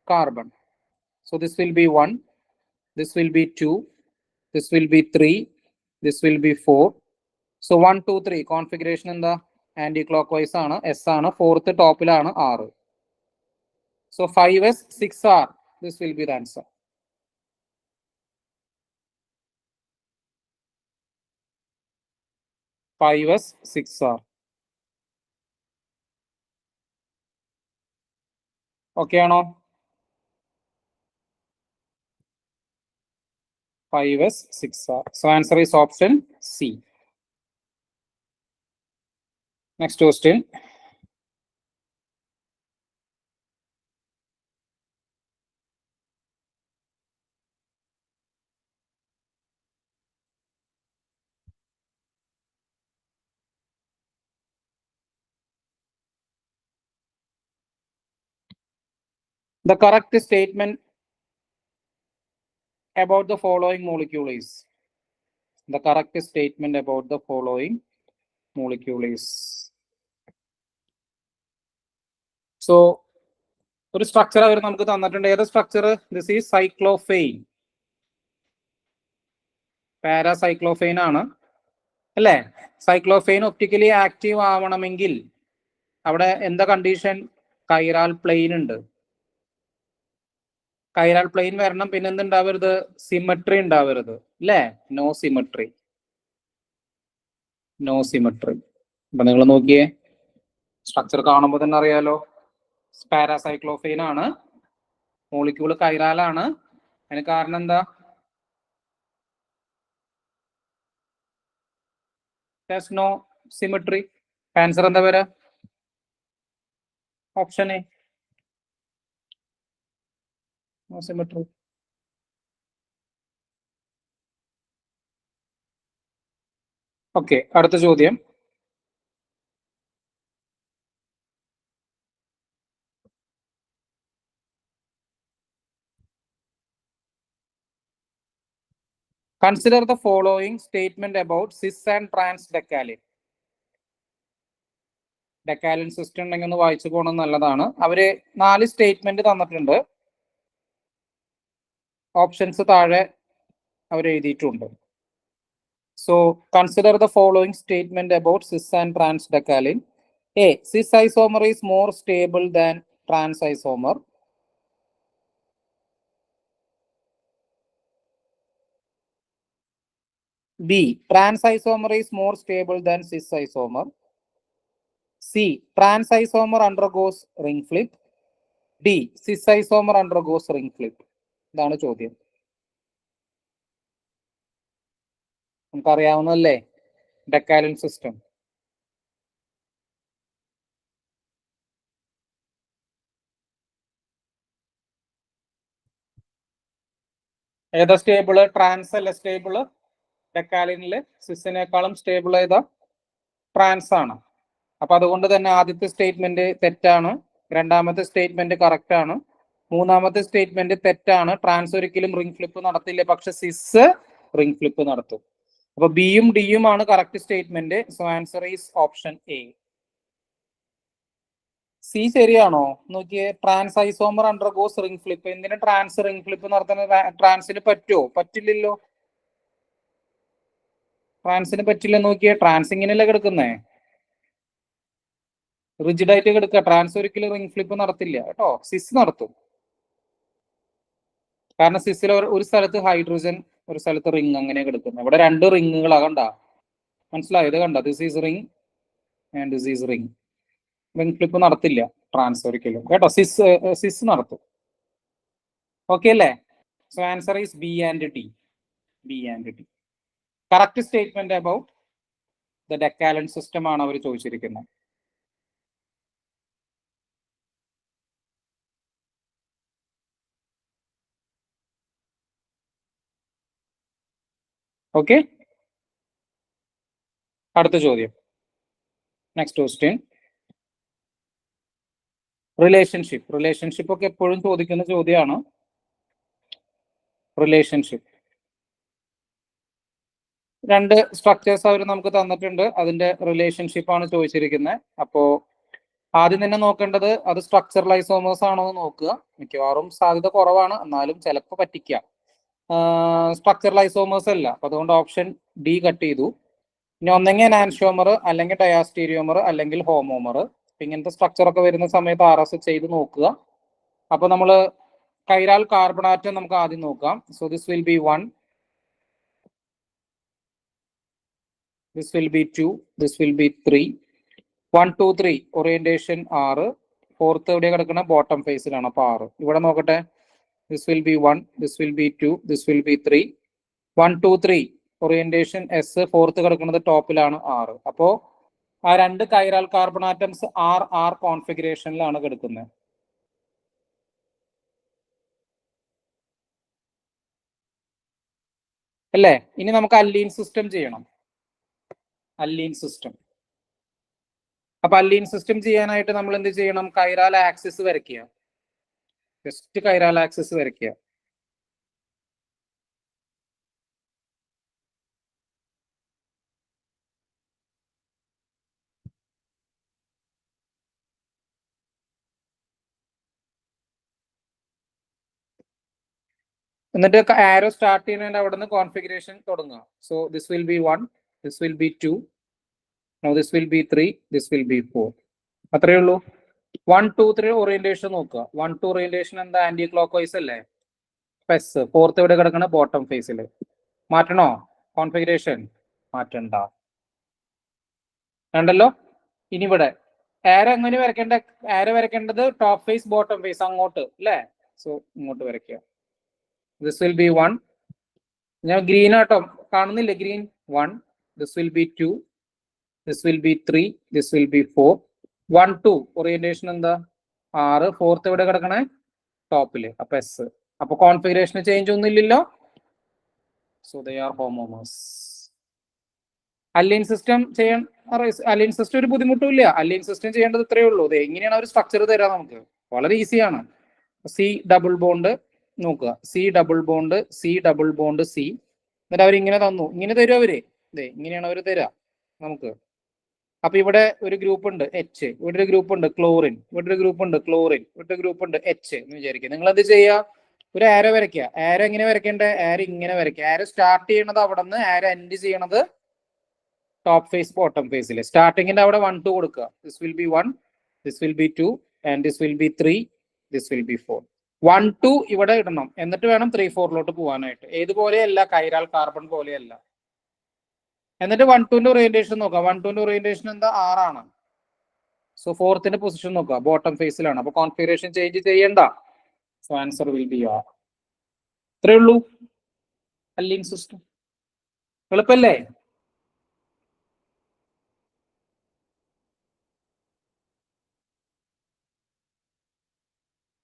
carbon. So this will be 1, this will be 2, this will be 3, this will be 4. So 1, 2, 3 configuration എന്താ? ആന്റി ക്ലോക്ക് വൈസ് ആണ്, S ആണ്. 4th ടോപ്പിലാണ് 6. So 5S, 6R. This will be the answer. Five S, 6R. Okay ആണോ? 5S, 6R. So answer is option C. Next question. The correct statement about the following molecule is? The correct statement about the following molecule is? So ഒരു structure അവർ നമുക്ക് തന്നിട്ടുണ്ട്. ഏത് structure? This is cyclophane. Paracyclophane ആണ് അല്ലേ? സൈക്ലോഫെയിൻ optically active ആവണമെങ്കിൽ അവിടെ എന്താ കണ്ടീഷൻ? കൈറാൽ പ്ലെയിൻ ഉണ്ട്. കൈറാൽ പ്ലെയിൻ വരണം. പിന്നെ എന്തുണ്ടാവരുത്? സിമെട്രി ഉണ്ടാവരുത് അല്ലേ? No symmetry, no symmetry. അപ്പൊ നിങ്ങൾ നോക്കിയേ, സ്ട്രക്ചർ കാണുമ്പോൾ തന്നെ അറിയാലോ. പാരാസൈക്ലോഫെയിൻ ആണ്, മോളിക്യൂള് കൈറാലാണ്. അതിന് കാരണം എന്താ? There's no symmetry. Answer എന്താ വരാ? Option A. No symmetry. Okay, അടുത്ത ചോദ്യം. Consider the following statement about cis and trans decalin. Decalin system ഉണ്ടെങ്കിൽ ഒന്ന് വായിച്ചു പോകണം നല്ലതാണ്. അവര് 4 സ്റ്റേറ്റ്മെന്റ് തന്നിട്ടുണ്ട്. ഓപ്ഷൻസ് താഴെ അവർ എഴുതിയിട്ടുണ്ട്. So consider the following statement about cis and trans decalin. A. Cis isomer is more stable than trans isomer. B. Trans isomer is more stable than cis isomer. C. Trans isomer undergoes ring flip. D. Cis isomer undergoes ring flip. ഇതാണ് ചോദ്യം. നമുക്കറിയാവുന്നല്ലേ ഡെക്കാലിൻ system. ഏതാ stable? Trans അല്ല stable ഡെക്കാലിനില്. സിസിനേക്കാളും stable ഏതാ? Trans ആണ്. അപ്പൊ അതുകൊണ്ട് തന്നെ ആദ്യത്തെ സ്റ്റേറ്റ്മെന്റ് തെറ്റാണ്, രണ്ടാമത്തെ സ്റ്റേറ്റ്മെന്റ് കറക്റ്റ് ആണ്, മൂന്നാമത്തെ സ്റ്റേറ്റ്മെന്റ് തെറ്റാണ്. ട്രാൻസ് ഒരിക്കലും റിംഗ് ഫ്ലിപ്പ് നടത്തില്ല, പക്ഷെ സിസ് റിംഗ് ഫ്ലിപ്പ് നടത്തും. അപ്പൊ ബിയും ഡിയും ആണ് correct statement. So answer is option A. C ശരിയാണോ നോക്കിയേ. Trans isomer undergoes ring flip. എന്തിനാ ട്രാൻസ് റിംഗ് ഫ്ലിപ്പ് നടത്തുന്ന? ട്രാൻസിന് പറ്റുമോ? പറ്റില്ലല്ലോ. ട്രാൻസിന് പറ്റില്ല. നോക്കിയേ, ട്രാൻസ് ഇങ്ങനെയല്ലേ കിടക്കുന്നേ, റിജിഡ് ആയിട്ട് കിടക്കുക. ട്രാൻസ് ഒരിക്കലും റിംഗ് ഫ്ലിപ്പ് നടത്തില്ല കേട്ടോ. സിസ് നടത്തും. കാരണം സിസിൽ ഒരു സ്ഥലത്ത് ഹൈഡ്രജൻ, ഒരു സ്ഥലത്ത് റിംഗ്, അങ്ങനെ കിടക്കുന്നത്. ഇവിടെ 2 റിങ്ങുകളാ, കണ്ട? മനസ്സിലായോ? ഇത് കണ്ട, this is ring and this is ring. Ring flip നടത്തില്ല ട്രാൻസ് ഒരിക്കലും കേട്ടോ. സിസ് നടത്തും. ഓക്കെ അല്ലേ? So answer is B and D. B and D correct statement about the decalin system ആണ് അവർ ചോദിച്ചിരിക്കുന്നത്. ഓക്കെ, അടുത്ത ചോദ്യം. Next question. റിലേഷൻഷിപ്പ് ഒക്കെ എപ്പോഴും ചോദിക്കുന്ന ചോദ്യമാണ്. റിലേഷൻഷിപ്പ് 2 സ്ട്രക്ചേഴ്സ് അവർ നമുക്ക് തന്നിട്ടുണ്ട്, അതിന്റെ റിലേഷൻഷിപ്പ് ആണ് ചോദിച്ചിരിക്കുന്നത്. അപ്പോ ആദ്യം തന്നെ നോക്കേണ്ടത് അത് സ്ട്രക്ചറൽ ഐസോമേഴ്സ് ആണോ എന്ന് നോക്കുക. മിക്കവാറും സാധ്യത കുറവാണ്, എന്നാലും ചിലപ്പോൾ പറ്റിക്കാം. സ്ട്രക്ചറൽ ഐസോമേഴ്സ് അല്ല, അപ്പൊ അതുകൊണ്ട് ഓപ്ഷൻ ഡി കട്ട് ചെയ്തു. ഇനി ഒന്നെങ്കിൽ ആൻഷ്യോമർ, അല്ലെങ്കിൽ ഡയാസ്റ്റീരിയോമർ, അല്ലെങ്കിൽ ഹോമോമർ. ഇങ്ങനത്തെ സ്ട്രക്ചർ ഒക്കെ വരുന്ന സമയത്ത് RS ചെയ്ത് നോക്കുക. അപ്പൊ നമ്മൾ കൈരാൽ കാർബൺ ആറ്റം നമുക്ക് ആദ്യം നോക്കാം. So this will be 1, this will be 2, this will be 3. 1 2 3 orientation 6. Fourth എവിടെ കിടക്കുന്ന? ബോട്ടം ഫേസിലാണ്. അപ്പൊ 6. ഇവിടെ നോക്കട്ടെ. this will be 1, this will be 2, this will be 3. 1 2 3 orientation S. Fourth കിടക്കുന്നത് ടോപ്പിലാണ് 6. അപ്പോ ആ 2 കൈറാൽ കാർബൺ ആറ്റംസ് R കോൺഫിഗറേഷനിലാണ് കിടക്കുന്നത്. അല്ലേ? ഇനി നമുക്ക് അല്ലീൻ സിസ്റ്റം ചെയ്യണം. അല്ലീൻ സിസ്റ്റം. അപ്പൊ അല്ലീൻ സിസ്റ്റം ചെയ്യാനായിട്ട് നമ്മൾ എന്ത് ചെയ്യണം? കൈറാൽ ആക്സിസ് വരയ്ക്കുക. ജസ്റ്റ് കൈറാൽ ആക്സിസ് വരയ്ക്കുക. എന്നിട്ട് ആരോ സ്റ്റാർട്ട് ചെയ്യുന്നതിന്റെ അവിടെ നിന്ന് കോൺഫിഗറേഷൻ തുടങ്ങുക. So this will be 1, this will be 2, now this will be 3, this will be 4. അത്രയേ ഉള്ളൂ. 1 2 3 ഓറിയന്റേഷൻ നോക്കുക. 1 2 ഓറിയന്റേഷൻ എന്താ? ആന്റി ക്ലോക്ക് വൈസ് അല്ലേ? പെസ്. ഫോർത്ത് എവിടെ കിടക്കണ? ബോട്ടം ഫേസിൽ. മാറ്റണോ കോൺഫിഗറേഷൻ? മാറ്റണ്ട. കണ്ടല്ലോ. ഇനി ഇവിടെ ആരോ എങ്ങനെ വരയ്ക്കേണ്ട? ആരോ വരയ്ക്കേണ്ടത് ടോപ്പ് ഫേസ്, ബോട്ടം ഫേസ്, അങ്ങോട്ട് അല്ലേ? സോ ഇങ്ങോട്ട് വരയ്ക്കുക. This will be 1. ഞാൻ ഗ്രീൻ ആട്ടോ കാണുന്നില്ല. Green 1, this will be 2, this will be 3, this will be 4. 1 2 orientation എന്താ 6, ഫോർത്ത് എവിടെ കിടക്കണേ ടോപ്പില്, അപ്പൊ എസ്. അപ്പൊ കോൺഫിഗറേഷൻ ചേഞ്ച് ഒന്നും ഇല്ലല്ലോ. So they are homomers. അലൈൻ സിസ്റ്റം ചെയ്യാൻ, അലൈൻ സിസ്റ്റം ഒരു ബുദ്ധിമുട്ടും ഇല്ല. അലൈൻ സിസ്റ്റം ചെയ്യേണ്ടത് ഇത്രയേ ഉള്ളൂ. ഇത് എങ്ങനെയാണ് ഒരു സ്ട്രക്ചർ തരാം നമുക്ക്, വളരെ ഈസിയാണ്. സി ഡബിൾ ബോണ്ട് നോക്കുക, C double bond, C double bond, C. എന്നിട്ട് അവരിങ്ങനെ തന്നു, ഇങ്ങനെ തരും അവര്. ഇതേ ഇങ്ങനെയാണ് അവർ തരാം നമുക്ക്. അപ്പൊ ഇവിടെ ഒരു ഗ്രൂപ്പ് ഉണ്ട് എച്ച്, ഇവിടെ ഒരു ഗ്രൂപ്പ് ഉണ്ട് ക്ലോറിൻ, ഇവിടെ ഒരു ഗ്രൂപ്പ് ഉണ്ട് ക്ലോറിൻ, ഇവിടെ ഒരു ഗ്രൂപ്പ് ഉണ്ട് എച്ച് എന്ന് വിചാരിക്കുക. നിങ്ങൾ എന്ത് ചെയ്യുക, ഒരു ആരോ വരയ്ക്കുക. ആരോ എങ്ങനെ വരയ്ക്കേണ്ടത്, ആരോ ഇങ്ങനെ വരയ്ക്കുക. ആരോ സ്റ്റാർട്ട് ചെയ്യണത് അവിടെ നിന്ന്, ആരോ എൻഡ് ചെയ്യണത് ടോപ്പ് ഫേസ് ബോട്ടം ഫേസിൽ. സ്റ്റാർട്ടിങ്ങിന്റെ അവിടെ 1 2 കൊടുക്കുക. This will be 1, this will be 2 and this will be 3, this will be 4. 1 2 ഇവിടെ ഇടണം, എന്നിട്ട് വേണം 3 4ലോട്ട് പോകാനായിട്ട്. ഏതുപോലെയല്ല, കൈരാൽ കാർബൺ പോലെയല്ല. എന്നിട്ട് 1 2ന്റെ ഓറിയന്റേഷൻ നോക്കാം. 1 2ന്റെ ഓറിയന്റേഷൻ എന്താ, 6 ആണ്. സോ ഫോർത്തിന്റെ പൊസിഷൻ നോക്കുക, ബോട്ടം ഫേസിലാണ്. അപ്പൊ കോൺഫിഗറേഷൻ ചേഞ്ച് ചെയ്യണ്ട. So answer will be R. ഇത്രയേ ഉള്ളൂ അലൈൻ സിസ്റ്റം. എളുപ്പല്ലേ?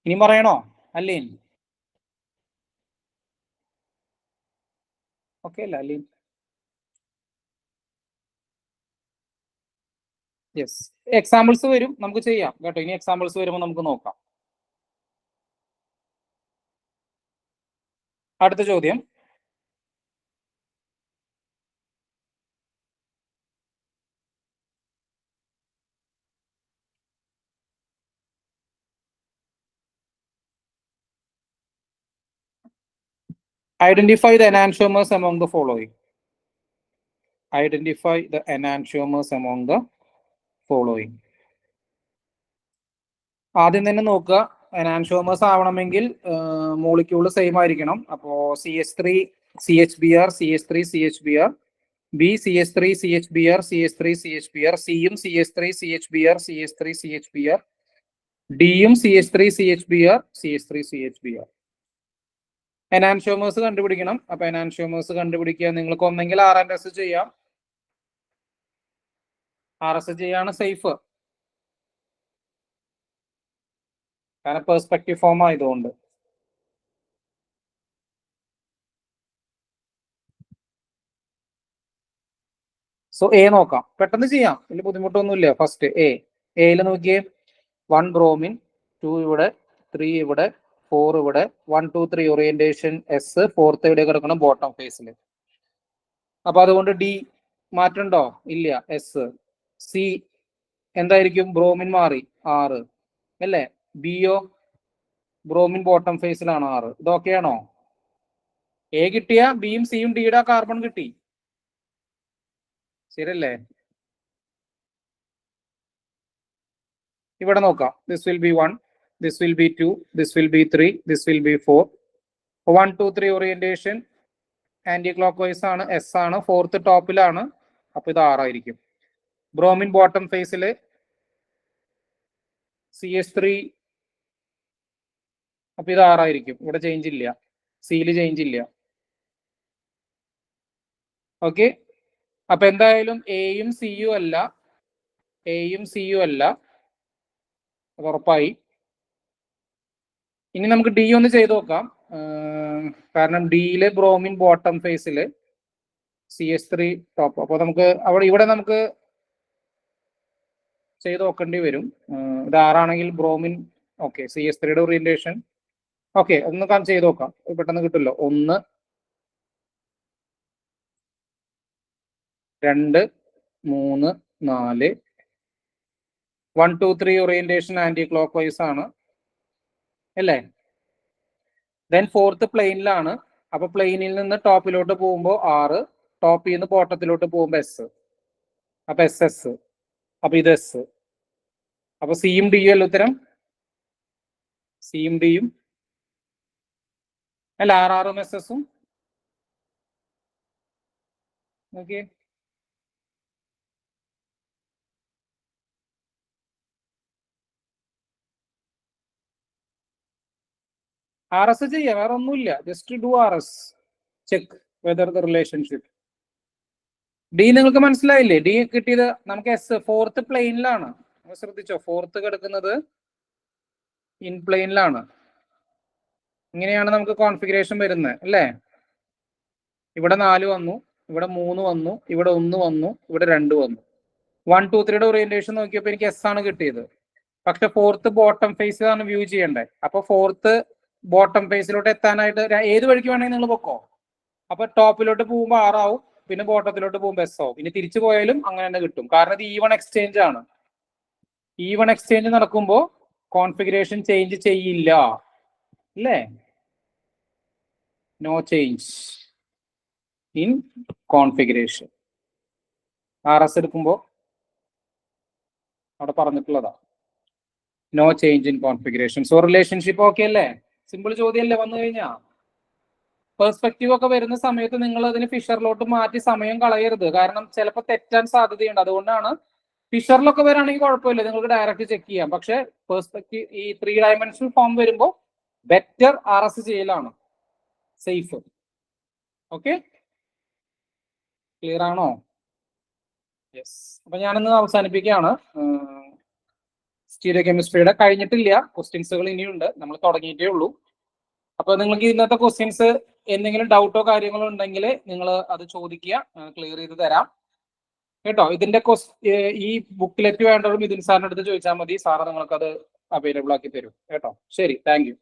ഇനി പറയണോ അലൈൻ? ഓക്കെ അല്ല അലൈൻ? യെസ്, എക്സാമ്പിൾസ് വരും, നമുക്ക് ചെയ്യാം കേട്ടോ. ഇനി എക്സാമ്പിൾസ് വരുമ്പോൾ നമുക്ക് നോക്കാം. അടുത്ത ചോദ്യം, identify the enantiomers among the following. Identify the enantiomers among the following. ആദ്യം തന്നെ നോക്കുക, എനാൻഷോമേഴ്സ് ആവണമെങ്കിൽ മോളിക്യൂള് സെയിം ആയിരിക്കണം. അപ്പോ CH3 CHBr, CH3 CHBr, B CH3 CHBr, CH3 CHBr, സിയും CH3 CHBr, CH3 CHBr, ഡിയും CH3 CHBr, CH3 CHBr. എനാൻഷോമേഴ്സ് കണ്ടുപിടിക്കണം. അപ്പൊ എനാൻഷോമേഴ്സ് കണ്ടുപിടിക്കുക, നിങ്ങൾക്ക് ഒന്നെങ്കിൽ RNS ചെയ്യാം. RS ചെയ്യാണ് സേഫ്, കാരണം പെർസ്പെക്റ്റീവ് ഫോം ആയതുകൊണ്ട്. സോ എ നോക്കാം, പെട്ടെന്ന് ചെയ്യാം, വലിയ ബുദ്ധിമുട്ടൊന്നുമില്ല. ഫസ്റ്റ് എയിൽ നോക്കിയേ, 1 ബ്രോമിൻ, 2 ഇവിടെ, 3 ഇവിടെ, 4 ഇവിടെ, 1 2 3 ഓറിയന്റേഷൻ എസ്, ഫോർത്ത് എവിടെ കിടക്കണം ബോട്ടം ഫേസിൽ. അപ്പൊ അതുകൊണ്ട് ഡി മാറ്റണ്ടോ? ഇല്ല. എസ്. സി എന്തായിരിക്കും, ബ്രോമിൻ മാറി 6 അല്ലേ. ബിയോ ബ്രോമിൻ ബോട്ടം ഫേസിലാണ് 6. ഇതൊക്കെയാണോ? എ കിട്ടിയ ബിയും സിയും ഡിയുടെ കാർബൺ കിട്ടി, ശരിയല്ലേ? ഇവിടെ നോക്കാം, this will be 1, this will be 2, this will be 3, this will be 4. 1 2 3 orientation anti clock vice ആണ്, എസ് ആണ്, ഫോർത്ത് ടോപ്പിലാണ്. അപ്പൊ ഇത് 6 ആയിരിക്കും. ബ്രോമിൻ ബോട്ടം ഫേസിൽ CH3, അപ്പൊ ഇത് 6 ആയിരിക്കും. ഇവിടെ ചേഞ്ച് ഇല്ല, സിയിൽ ചേഞ്ച് ഇല്ല. ഓക്കെ, അപ്പൊ എന്തായാലും എയും സിയും അല്ല, എയും സിയും അല്ല, അത് ഉറപ്പായി. ഇനി നമുക്ക് ഡി ഒന്ന് ചെയ്ത് നോക്കാം, കാരണം ഡിയിലെ ബ്രോമിൻ ബോട്ടം ഫേസില് CH3 ടോപ്പ്. അപ്പൊ നമുക്ക് ഇവിടെ നമുക്ക് ചെയ്ത് നോക്കേണ്ടി വരും. ഇത് 6 ആണെങ്കിൽ ബ്രോമിൻ, ഓക്കെ, CH3യുടെ ഓറിയന്റേഷൻ ഓക്കെ, ഒന്ന് ചെയ്ത് നോക്കാം, പെട്ടെന്ന് കിട്ടുമല്ലോ. 1 2 3 4, 1 2 3 ഓറിയന്റേഷൻ ആന്റി ക്ലോക്ക് വൈസ് ആണ് അല്ലേ. ദെൻ ഫോർത്ത് പ്ലെയിനിലാണ്. അപ്പൊ പ്ലെയിനിൽ നിന്ന് ടോപ്പിലോട്ട് പോകുമ്പോൾ 6, ടോപ്പിൽ നിന്ന് ബോട്ടത്തിലോട്ട് പോകുമ്പോൾ എസ്. അപ്പൊ SS, അപ്പൊ ഇത് എസ്. അപ്പൊ സിയും ഡിയും അല്ല ഉത്തരം, സിയും ഡിയും അല്ല, RRും SS ഓക്കെ. RS ചെയ്യാം, വേറെ ഒന്നുമില്ല, just do RS, check whether the relationship. D നിങ്ങൾക്ക് മനസ്സിലായില്ലേ? ഡി കിട്ടിയത് നമുക്ക് എസ് ഫോർത്ത് പ്ലെയിനിലാണ്. ശ്രദ്ധിച്ചോ, ഫോർത്ത് കിടക്കുന്നത് ഇൻ പ്ലെയിനിലാണ്. ഇങ്ങനെയാണ് നമുക്ക് കോൺഫിഗറേഷൻ വരുന്നത് അല്ലേ? ഇവിടെ 4 വന്നു, ഇവിടെ 3 വന്നു, ഇവിടെ 1 വന്നു, ഇവിടെ 2 വന്നു. 1, 2, 3യുടെ ഓറിയന്റേഷൻ നോക്കിയപ്പോൾ എനിക്ക് എസ് ആണ് കിട്ടിയത്. പക്ഷെ ഫോർത്ത് ബോട്ടം ഫേസ് ആണ് വ്യൂ ചെയ്യേണ്ടത്. അപ്പൊ ഫോർത്ത് ബോട്ടം ഫേസിലോട്ട് എത്താനായിട്ട് ഏത് വഴിക്ക് വേണമെങ്കിൽ നിങ്ങൾ പൊക്കോ. അപ്പൊ ടോപ്പിലോട്ട് പോകുമ്പോൾ 6 ആവും, പിന്നെ ബോട്ടത്തിലോട്ട് പോകുമ്പോൾ എസ് ആവും. ഇനി തിരിച്ചു പോയാലും അങ്ങനെ തന്നെ കിട്ടും. കാരണം ഇത് E1 എക്സ്ചേഞ്ച് ആണ്. E1 എക്സ്ചേഞ്ച് നടക്കുമ്പോൾ കോൺഫിഗറേഷൻ ചേഞ്ച് ചെയ്യില്ല അല്ലേ? No change in configuration. RS എടുക്കുമ്പോൾ അവിടെ പറഞ്ഞിട്ടുള്ളതാ, no change in configuration. So relationship okay അല്ലേ? സിമ്പിൾ ചോദ്യമല്ലേ വന്നു കഴിഞ്ഞാ. പെർസ്പെക്റ്റീവ് ഒക്കെ വരുന്ന സമയത്ത് നിങ്ങൾ അതിന് ഫിഷറിലോട്ട് മാറ്റി സമയം കളയരുത്. കാരണം ചിലപ്പോൾ തെറ്റാൻ സാധ്യതയുണ്ട്. അതുകൊണ്ടാണ് ഫിഷറിലൊക്കെ വരാണെങ്കിൽ കുഴപ്പമില്ല, നിങ്ങൾക്ക് ഡയറക്റ്റ് ചെക്ക് ചെയ്യാം. പക്ഷെ പെർസ്പെക്റ്റീവ് ഈ 3 ഡയമെൻഷണൽ ഫോം വരുമ്പോൾ ബെറ്റർ RS ചെയ്യലാണ് സേഫ്. ഓക്കെ, ക്ലിയർ ആണോ? യെസ്. അപ്പൊ ഞാനൊന്ന് അവസാനിപ്പിക്കുകയാണ്. സ്റ്റീരിയോ കെമിസ്ട്രിയുടെ കഴിഞ്ഞിട്ടില്ല, ക്വസ്റ്റ്യൻസുകൾ ഇനിയുണ്ട്, നമ്മൾ തുടങ്ങിയിട്ടേ ഉള്ളൂ. അപ്പൊ നിങ്ങൾക്ക് ഇന്നത്തെ ക്വസ്റ്റ്യൻസ് എന്തെങ്കിലും ഡൗട്ടോ കാര്യങ്ങളോ ഉണ്ടെങ്കിൽ നിങ്ങൾ അത് ചോദിക്കുക, ക്ലിയർ ചെയ്ത് തരാം കേട്ടോ. ഇതിന്റെ ഈ ബുക്ക്ലെറ്റ് വേണ്ടവരും ഇതിൻ സാറിന്റെ അടുത്ത് ചോദിച്ചാൽ മതി, സാറ് നിങ്ങൾക്ക് അത് അവൈലബിൾ ആക്കി തരും കേട്ടോ. ശരി, താങ്ക് യു.